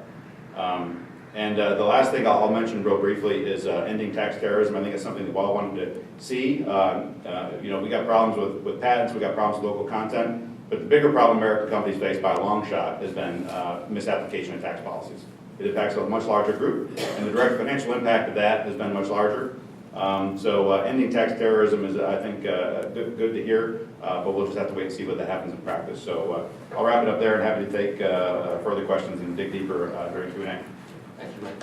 Speaker 6: The last thing I'll mention real briefly is ending tax terrorism. I think it's something that we all wanted to see. You know, we got problems with patents, we got problems with local content, but the bigger problem American companies face by a long shot has been misapplication of tax policies. It impacts a much larger group, and the direct financial impact of that has been much larger. So ending tax terrorism is, I think, good to hear, but we'll just have to wait and see what that happens in practice. So I'll wrap it up there and happy to take further questions and dig deeper during Q&A.
Speaker 1: Thank you, Mike.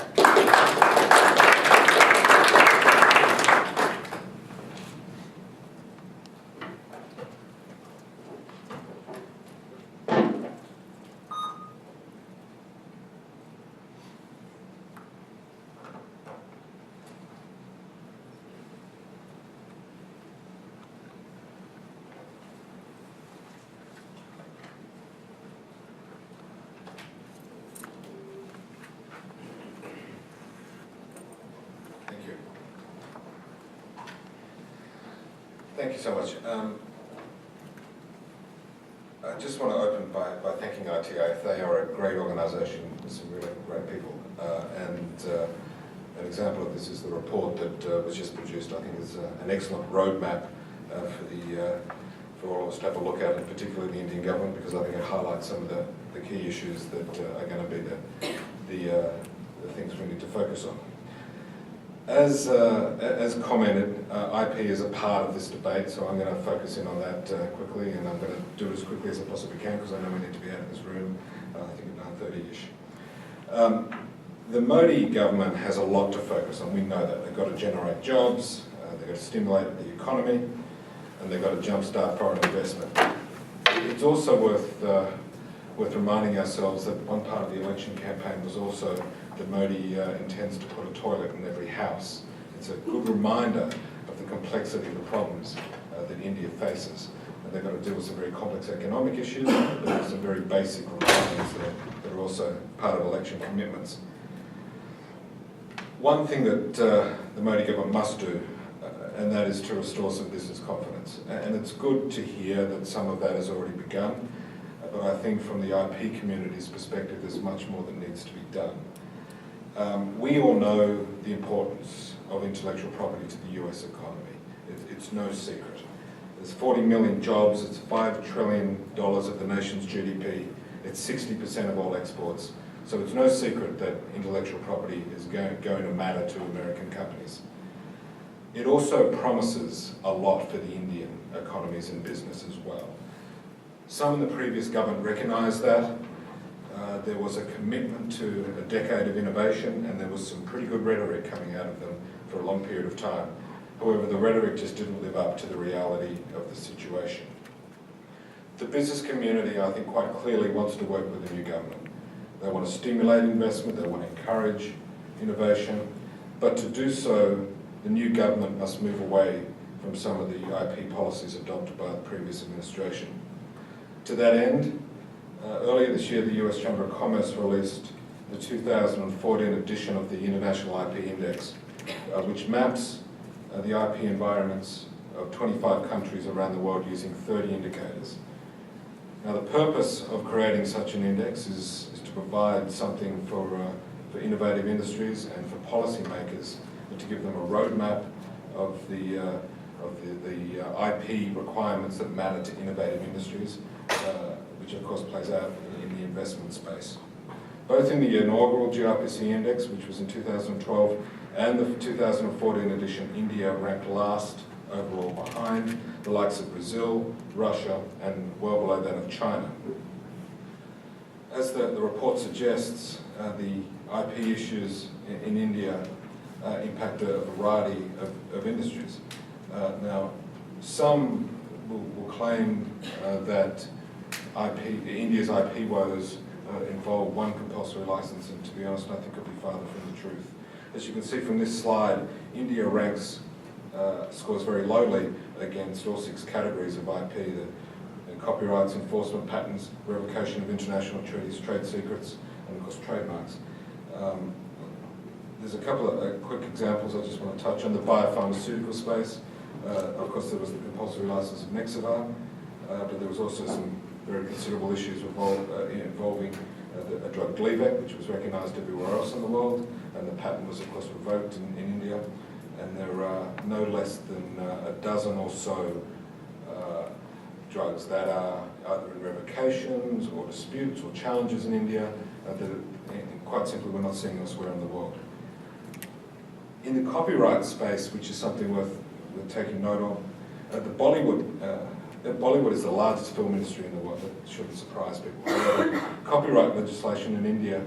Speaker 7: Thank you. Thank you so much. I just want to open by thanking ITIF. They are a great organisation with some really great people. An example of this is the report that was just produced. I think is an excellent roadmap for all of us to have a look at, and particularly the Indian government, because I think it highlights some of the key issues that are going to be the things we need to focus on. As commented, IP is a part of this debate, so I'm going to focus in on that quickly, and I'm going to do it as quickly as I possibly can because I know we need to be out of this room, I think at 9:30ish. The Modi government has a lot to focus on. We know that. They've got to generate jobs, they've got to stimulate the economy, and they've got to jumpstart foreign investment. It's also worth reminding ourselves that one part of the election campaign was also that Modi intends to put a toilet in every house. It's a good reminder of the complexity of the problems that India faces. And they've got to deal with some very complex economic issues, but there's some very basic requirements that are also part of election commitments. One thing that the Modi government must do, and that is to restore some business confidence. And it's good to hear that some of that has already begun, but I think from the IP community's perspective, there's much more that needs to be done. We all know the importance of intellectual property to the US economy. It's no secret. There's 40 million jobs, it's $5 trillion of the nation's GDP, it's 60% of all exports. So it's no secret that intellectual property is going to matter to American companies. It also promises a lot for the Indian economies and business as well. Some in the previous government recognised that. There was a commitment to a decade of innovation, and there was some pretty good rhetoric coming out of them for a long period of time. However, the rhetoric just didn't live up to the reality of the situation. The business community, I think, quite clearly wants to work with the new government. They want to stimulate investment, they want to encourage innovation, but to do so, the new government must move away from some of the IP policies adopted by the previous administration. To that end, earlier this year, the US Chamber of Commerce released the 2014 edition of the International IP Index, which maps the IP environments of 25 countries around the world using 30 indicators. Now, the purpose of creating such an index is to provide something for innovative industries and for policymakers, to give them a roadmap of the IP requirements that matter to innovative industries, which of course plays out in the investment space. Both in the inaugural GRPC index, which was in 2012, and the 2014 edition, India ranked last overall, behind the likes of Brazil, Russia, and well below that of China. As the report suggests, the IP issues in India impact a variety of industries. Now, some will claim that India's IP woes involve one compulsory license, and to be honest, I think it'll be farther from the truth. As you can see from this slide, India scores very lowly against all 6 categories of IP, the copyrights, enforcement, patents, revocation of international treaties, trade secrets, and of course trademarks. There's a couple of quick examples I just want to touch on. The biopharmaceutical space, of course there was the compulsory license of Nexavar, but there was also some very considerable issues involving a drug Gleevec, which was recognised everywhere else in the world, and the patent was of course revoked in India, and there are no less than a dozen or so drugs that are either in revocations or disputes or challenges in India that quite simply we're not seeing elsewhere in the world. In the copyright space, which is something worth taking note of, Bollywood is the largest film industry in the world. That shouldn't surprise people. Copyright legislation in India,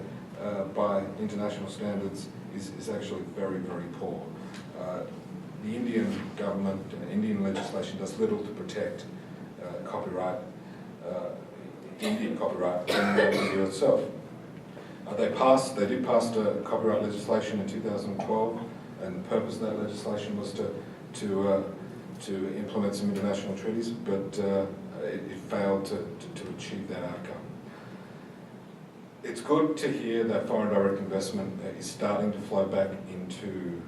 Speaker 7: by international standards, is actually very, very poor. The Indian government, Indian legislation does little to protect copyright, Indian copyright in India itself. They did pass copyright legislation in 2012, and the purpose of that legislation was to implement some international treaties, but it failed to achieve that outcome. It's good to hear that foreign direct investment is starting to flow back into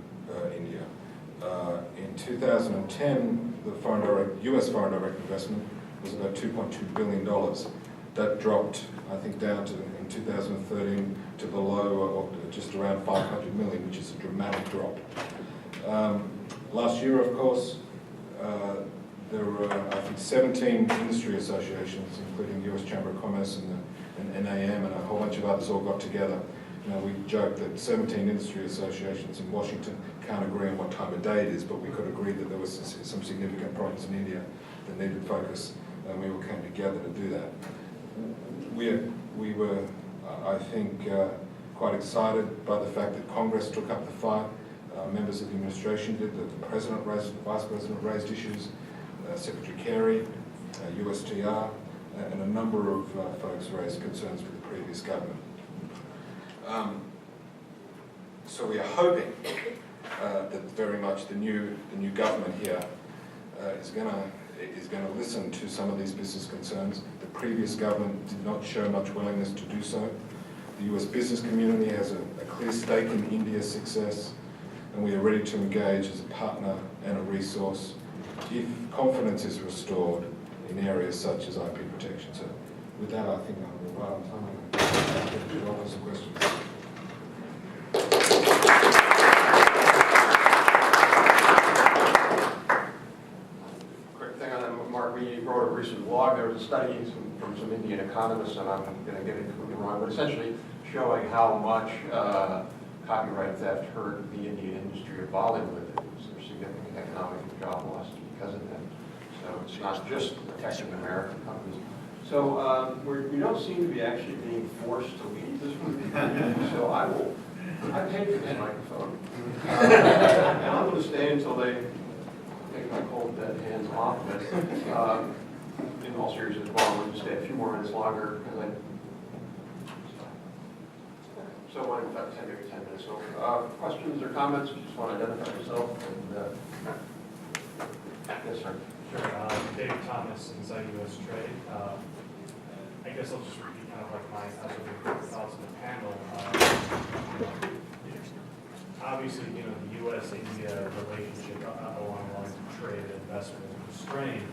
Speaker 7: India. In 2010, the US foreign direct investment was about $2.2 billion. That dropped, I think, down to, in 2013, to the low of just around 500 million, which is a dramatic drop. Last year, of course, there were, I think, 17 industry associations, including US Chamber of Commerce and NAM and a whole bunch of others, all got together. We joke that 17 industry associations in Washington can't agree on what time of day it is, but we could agree that there was some significant problems in India that needed focus, and we all came together to do that. We were, I think, quite excited by the fact that Congress took up the fight. Members of the administration did, that the President raised, the Vice President raised issues, Secretary Kerry, USTR, and a number of folks raised concerns with the previous government. So we are hoping that very much the new government here is going to listen to some of these business concerns. The previous government did not show much willingness to do so. The US business community has a clear stake in India's success, and we are ready to engage as a partner and a resource if confidence is restored in areas such as IP protection. So with that, I think I'm right on time. I'm going to some questions.
Speaker 1: Quick thing on that, Mark, we wrote a recent blog. There was a study from some Indian economists, and I'm going to get it completely wrong, but essentially showing how much copyright theft hurt the Indian industry of Bollywood. There's significant economic and job loss because of that. So it's not just protecting American companies. So we don't seem to be actually being forced to lead this one. So I paid for this microphone. And I'm going to stay until they take my cold dead hands off of it. In all seriousness, well, I'm going to stay a few more minutes longer because so why don't we 10 maybe 10 minutes. So questions or comments? You just want to identify yourself and yes, sir.
Speaker 3: Sure. David Thomas, Inside U.S. Trade. I guess I'll just repeat kind of like my thoughts on the panel. Obviously, the U.S.-India relationship along the lines of trade and investment is constrained.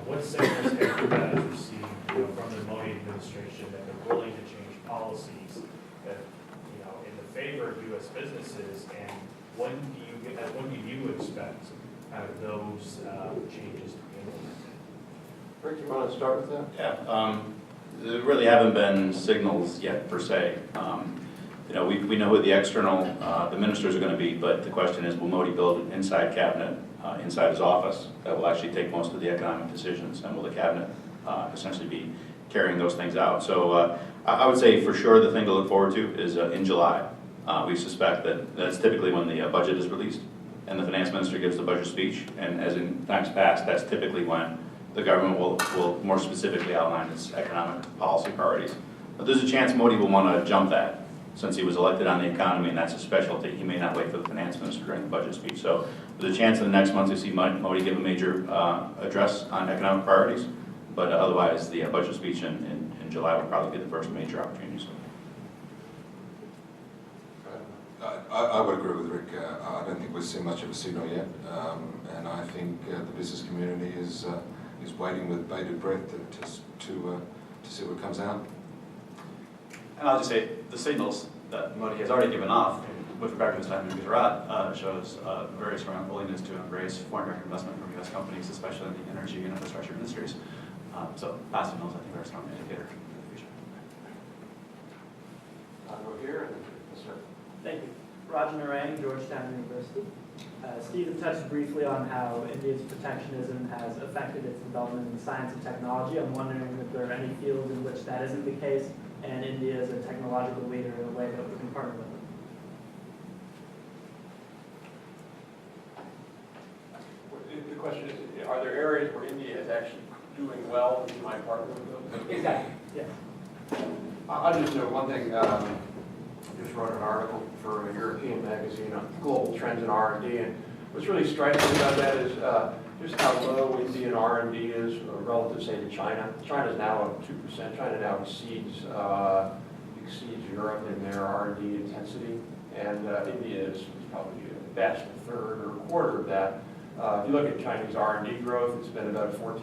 Speaker 3: What signals have you guys received from the Modi administration that they're willing to change policies that in the favor of U.S. businesses, and when do you expect kind of those changes to be implemented?
Speaker 1: Rick, you want to start with that?
Speaker 6: Yeah. There really haven't been signals yet, per se. We know who the external, the ministers are going to be, but the question is, will Modi build an inside cabinet, inside his office, that will actually take most of the economic decisions, and will the cabinet essentially be carrying those things out? So I would say for sure the thing to look forward to is in July. We suspect that that's typically when the budget is released, and the finance minister gives the budget speech, and as in times past, that's typically when the government will more specifically outline its economic policy priorities. But there's a chance Modi will want to jump that, since he was elected on the economy and that's his specialty. He may not wait for the finance minister during the budget speech. So there's a chance in the next month to see Modi give a major address on economic priorities, but otherwise the budget speech in July will probably be the first major opportunity.
Speaker 7: I would agree with Rick. I don't think we've seen much of a signal yet, and I think the business community is waiting with bated breath to see what comes out.
Speaker 5: And I'll just say the signals that Modi has already given off with regard to his time in Gujarat shows a very strong willingness to embrace foreign direct investment from U.S. companies, especially in the energy and infrastructure industries. So past signals, I think, are a strong indicator for the future.
Speaker 1: here. And, yes, sir.
Speaker 8: Thank you. Roger Narang, Georgetown University. Stephen touched briefly on how India's protectionism has affected its development in science and technology. I'm wondering if there are any fields in which that isn't the case, and India is a technological leader in a way that we can partner with them.
Speaker 1: The question is, are there areas where India is actually doing well and you might partner with them?
Speaker 8: Exactly, yes.
Speaker 1: I'll just note one thing. Just wrote an article for a European magazine on global trends in R&D, and what's really striking about that is just how low Indian R&D is relative, say, to China. China is now at 2%. China now exceeds Europe in their R&D intensity, and India is probably at best a third or a quarter of that. If you look at Chinese R&D growth, it's been about 14%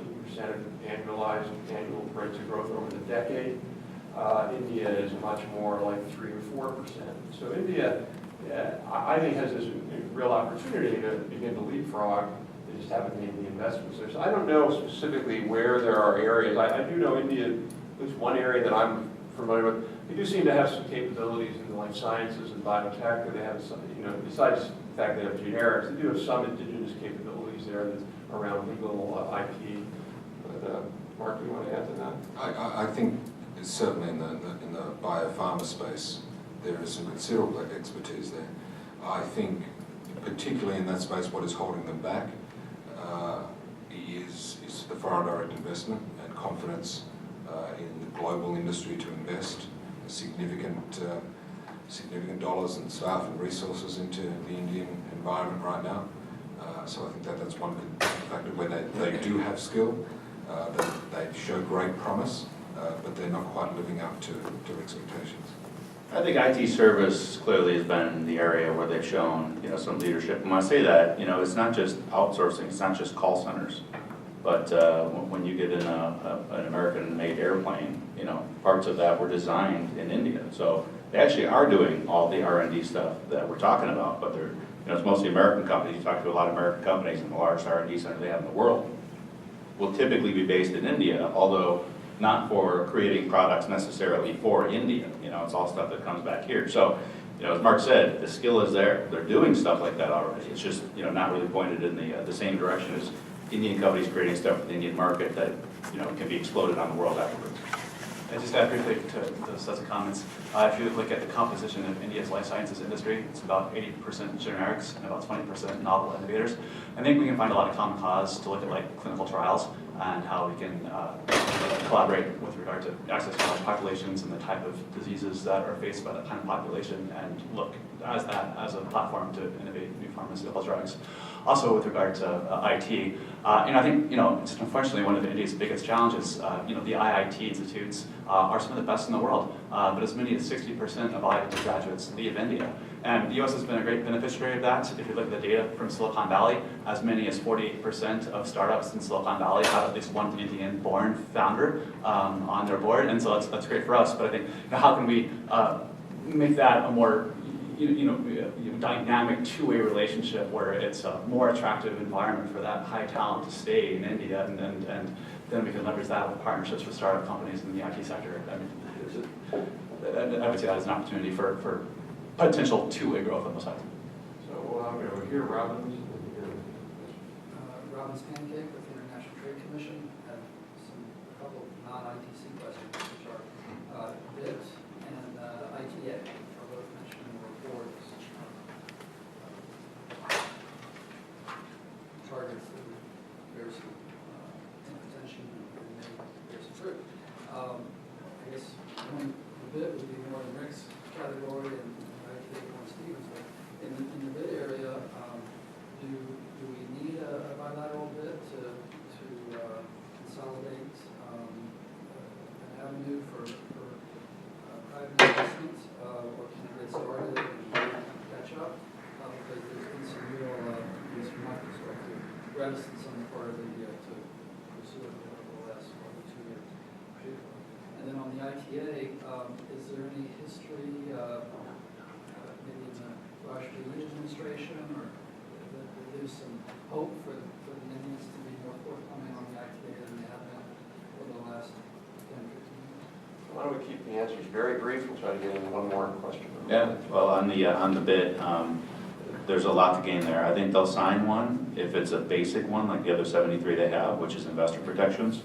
Speaker 1: annualized annual rates of growth over the decade. India is much more like 3 or 4%. So India, I think, has this real opportunity to begin to leapfrog. They just haven't made the investments there. So I don't know specifically where there are areas. I do know India, at least one area that I'm familiar with. They do seem to have some capabilities in the life sciences and biotech. They have some, besides the fact they have generics, they do have some indigenous capabilities there that's around legal IP. But Mark, do you want to add to that?
Speaker 7: I think certainly in the biopharma space, there is some considerable expertise there. I think, particularly in that space, what is holding them back is the foreign direct investment and confidence in the global industry to invest significant dollars and staff and resources into the Indian environment right now. So I think that's one factor where they do have skill, they show great promise, but they're not quite living up to expectations.
Speaker 6: I think IT service clearly has been the area where they've shown, some leadership. And when I say that, it's not just outsourcing, it's not just call centers, but when you get in an American-made airplane, parts of that were designed in India. So they actually are doing all the R&D stuff that we're talking about, but they're, it's mostly American companies. You talk to a lot of American companies, and the largest R&D center they have in the world will typically be based in India, although not for creating products necessarily for India. It's all stuff that comes back here. So, as Mark said, the skill is there. They're doing stuff like that already. It's just, not really pointed in the same direction as Indian companies creating stuff for the Indian market that, can be exploded on the world afterwards.
Speaker 5: And just add briefly to those sets of comments. If you look at the composition of India's life sciences industry, it's about 80% generics and about 20% novel innovators. I think we can find a lot of common cause to look at clinical trials and how we can collaborate with regard to access to large populations and the type of diseases that are faced by that kind of population, and look as that as a platform to innovate new pharmaceutical drugs. Also with regard to IT, I think, it's unfortunately one of India's biggest challenges. The IIT institutes are some of the best in the world, but as many as 60% of IIT graduates leave India. And the U.S. has been a great beneficiary of that. If you look at the data from Silicon Valley, as many as 48% of startups in Silicon Valley have at least one Indian-born founder on their board, and so that's great for us. But I think, how can we make that a more dynamic two-way relationship where it's a more attractive environment for that high talent to stay in India, and then we can leverage that with partnerships with startup companies in the IT sector. I would say that is an opportunity for potential two-way growth on both sides.
Speaker 1: So I'm going to hear Robbins.
Speaker 9: Robbins Pancake with the International Trade Commission. I have a couple of non-ITC questions, which are BIT and ITA, are both mentioned in the report. Targets that bear some attention and may bear some fruit. I guess the BIT would be more the mixed category, and ITA more Stevens. But in the BIT area, do we need a bilateral bid to consolidate an avenue for private investments, or can it get started and catch up? Because there's been some real, at least from my perspective, reticence on the part of India to pursue it over the last 2 years. And then on the ITA, is there any history, maybe in the Bharatiya administration, or there's some hope for the Indians to be more forthcoming on the ITA than they have been over the last 10, 15 years?
Speaker 1: Well, Why don't we keep the answers very brief? We'll try to get in one more question.
Speaker 6: Yeah, well, on the bid, there's a lot to gain there. I think they'll sign one if it's a basic one, like the other 73 they have, which is investor protections.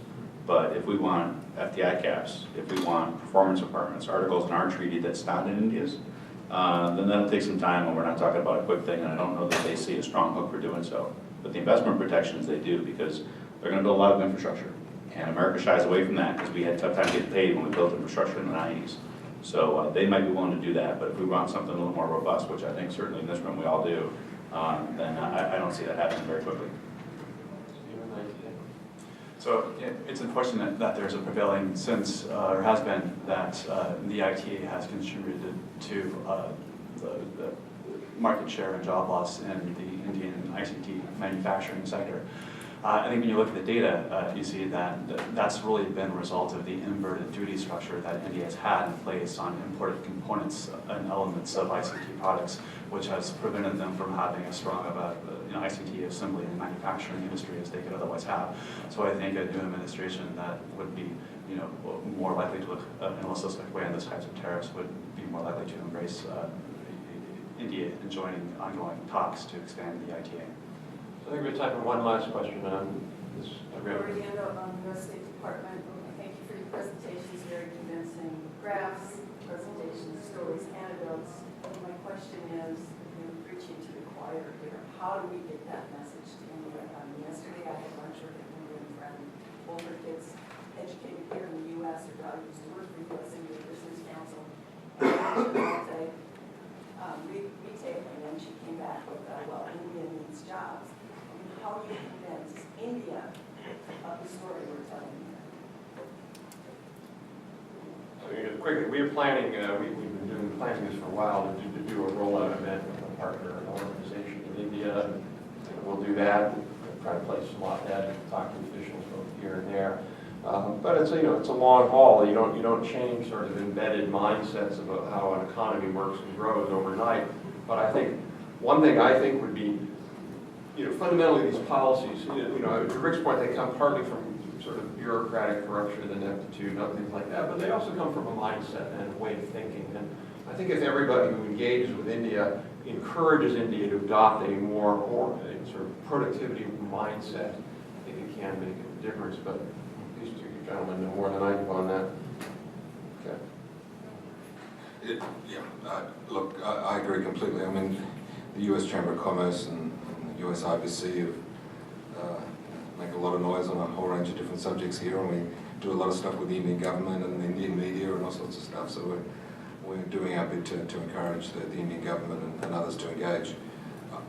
Speaker 6: But if we want FDI caps, if we want performance requirements, articles in our treaty that's not in India's, then that'll take some time, and we're not talking about a quick thing, and I don't know that they see a strong hook for doing so. But the investment protections they do, because they're going to build a lot of infrastructure. And America shies away from that because we had a tough time getting paid when we built infrastructure in the 90s. So they might be willing to do that, but if we want something a little more robust, which I think certainly in this room we all do, then I don't see that happening very quickly.
Speaker 5: So it's unfortunate that there's a prevailing sense, or has been, that the ITA has contributed to the market share and job loss in the Indian ICT manufacturing sector. I think when you look at the data, you see that that's really been a result of the inverted duty structure that India has had in place on imported components and elements of ICT products, which has prevented them from having as strong of a ICT assembly and manufacturing industry as they could otherwise have. So I think a new administration that would be more likely to look in a less suspect way on those types of tariffs would be more likely to embrace India and joining ongoing talks to expand the ITA.
Speaker 1: I think we have time for one last question on this.
Speaker 10: Orlando, U.S. State Department. Thank you for your presentations, very convincing graphs, presentations, stories, anecdotes. My question is, preaching to the choir here, how do we get that message to India? Yesterday I had lunch with an Indian friend. Both her kids educated here in the U.S. Her daughter used to work for U.S. India Business Council. And retailing, and she came back with, well, India needs jobs. How do you convince India of the story we're telling here?
Speaker 1: Quickly, we are planning, we've been planning this for a while to do a rollout event with a partner, an organization in India. We'll do that. We'll try to place some op-ed, talk to officials both here and there. But it's a long haul. You don't change sort of embedded mindsets about how an economy works and grows overnight. But I think one thing I think would be, fundamentally these policies, to Rick's point, they come partly from sort of bureaucratic corruption and ineptitude and other things like that, but they also come from a mindset and a way of thinking. And I think if everybody who engages with India encourages India to adopt a more sort of productivity mindset, I think it can make a difference. But these two gentlemen know more than I do on that. Okay.
Speaker 7: Look, I agree completely. I mean, the US Chamber of Commerce and the US IBC make a lot of noise on a whole range of different subjects here, and we do a lot of stuff with the Indian government and the Indian media and all sorts of stuff. So we're doing our bit to encourage the Indian government and others to engage.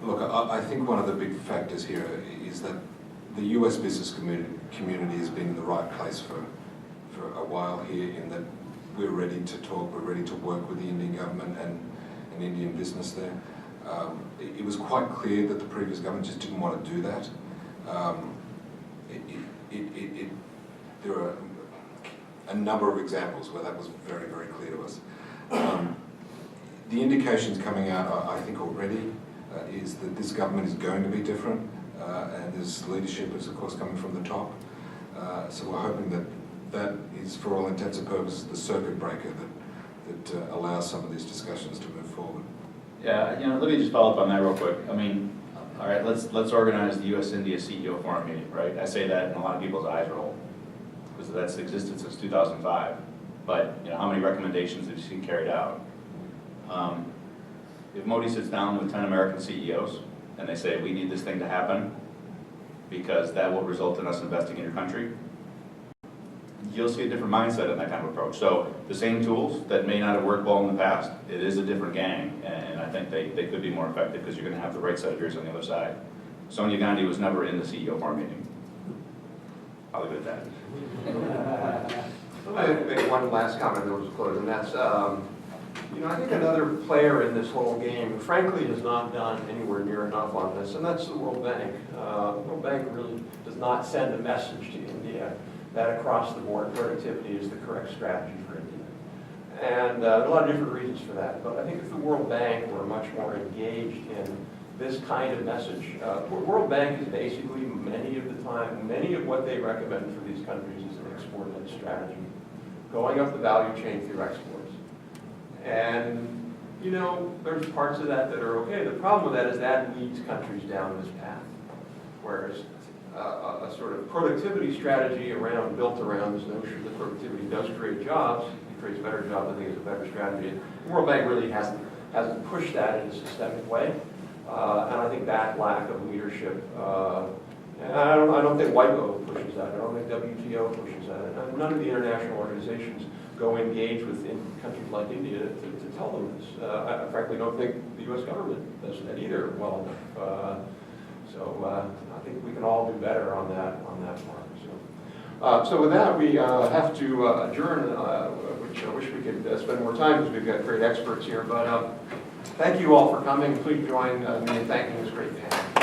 Speaker 7: Look, I think one of the big factors here is that the US business community has been in the right place for a while here, in that we're ready to talk, we're ready to work with the Indian government and Indian business there. It was quite clear that the previous government just didn't want to do that. There are a number of examples where that was very, very clear to us. The indications coming out, I think already, is that this government is going to be different, and this leadership is, of course, coming from the top. So we're hoping that is, for all intents and purposes, the circuit breaker that allows some of these discussions to move forward.
Speaker 6: Yeah, let me just follow up on that real quick. I mean, all right, let's organize the U.S.-India CEO Forum meeting, right? I say that and a lot of people's eyes roll, because that's existed since 2005. But how many recommendations have you seen carried out? If Modi sits down with 10 American CEOs and they say, we need this thing to happen because that will result in us investing in your country, you'll see a different mindset in that kind of approach. So the same tools that may not have worked well in the past, it is a different gang, and I think they could be more effective because you're going to have the right set of ears on the other side. Sonia Gandhi was never in the CEO Forum meeting. I'll leave it at that.
Speaker 1: I make one last comment that was closed, and that's, I think another player in this whole game, who frankly has not done anywhere near enough on this, and that's the World Bank. The World Bank really does not send a message to India that across the board productivity is the correct strategy for India. And there are a lot of different reasons for that, but I think if the World Bank were much more engaged in this kind of message, World Bank is basically many of what they recommend for these countries is an export-led strategy. going up the value chain through exports. And, you know, there's parts of that that are okay. The problem with that is that leads countries down this path. Whereas a sort of productivity strategy built around this notion that productivity does create jobs, it creates better jobs, I think is a better strategy. And the World Bank really hasn't pushed that in a systemic way. And I think that lack of leadership, and I don't think WIPO pushes that. I don't think WTO pushes that. And none of the international organizations go engage with countries like India to tell them this. I frankly don't think the U.S. government does that either well enough. So I think we can all do better on that part. So with that, we have to adjourn, which I wish we could spend more time because we've got great experts here. But thank you all for coming. Please join me in thanking this great panel.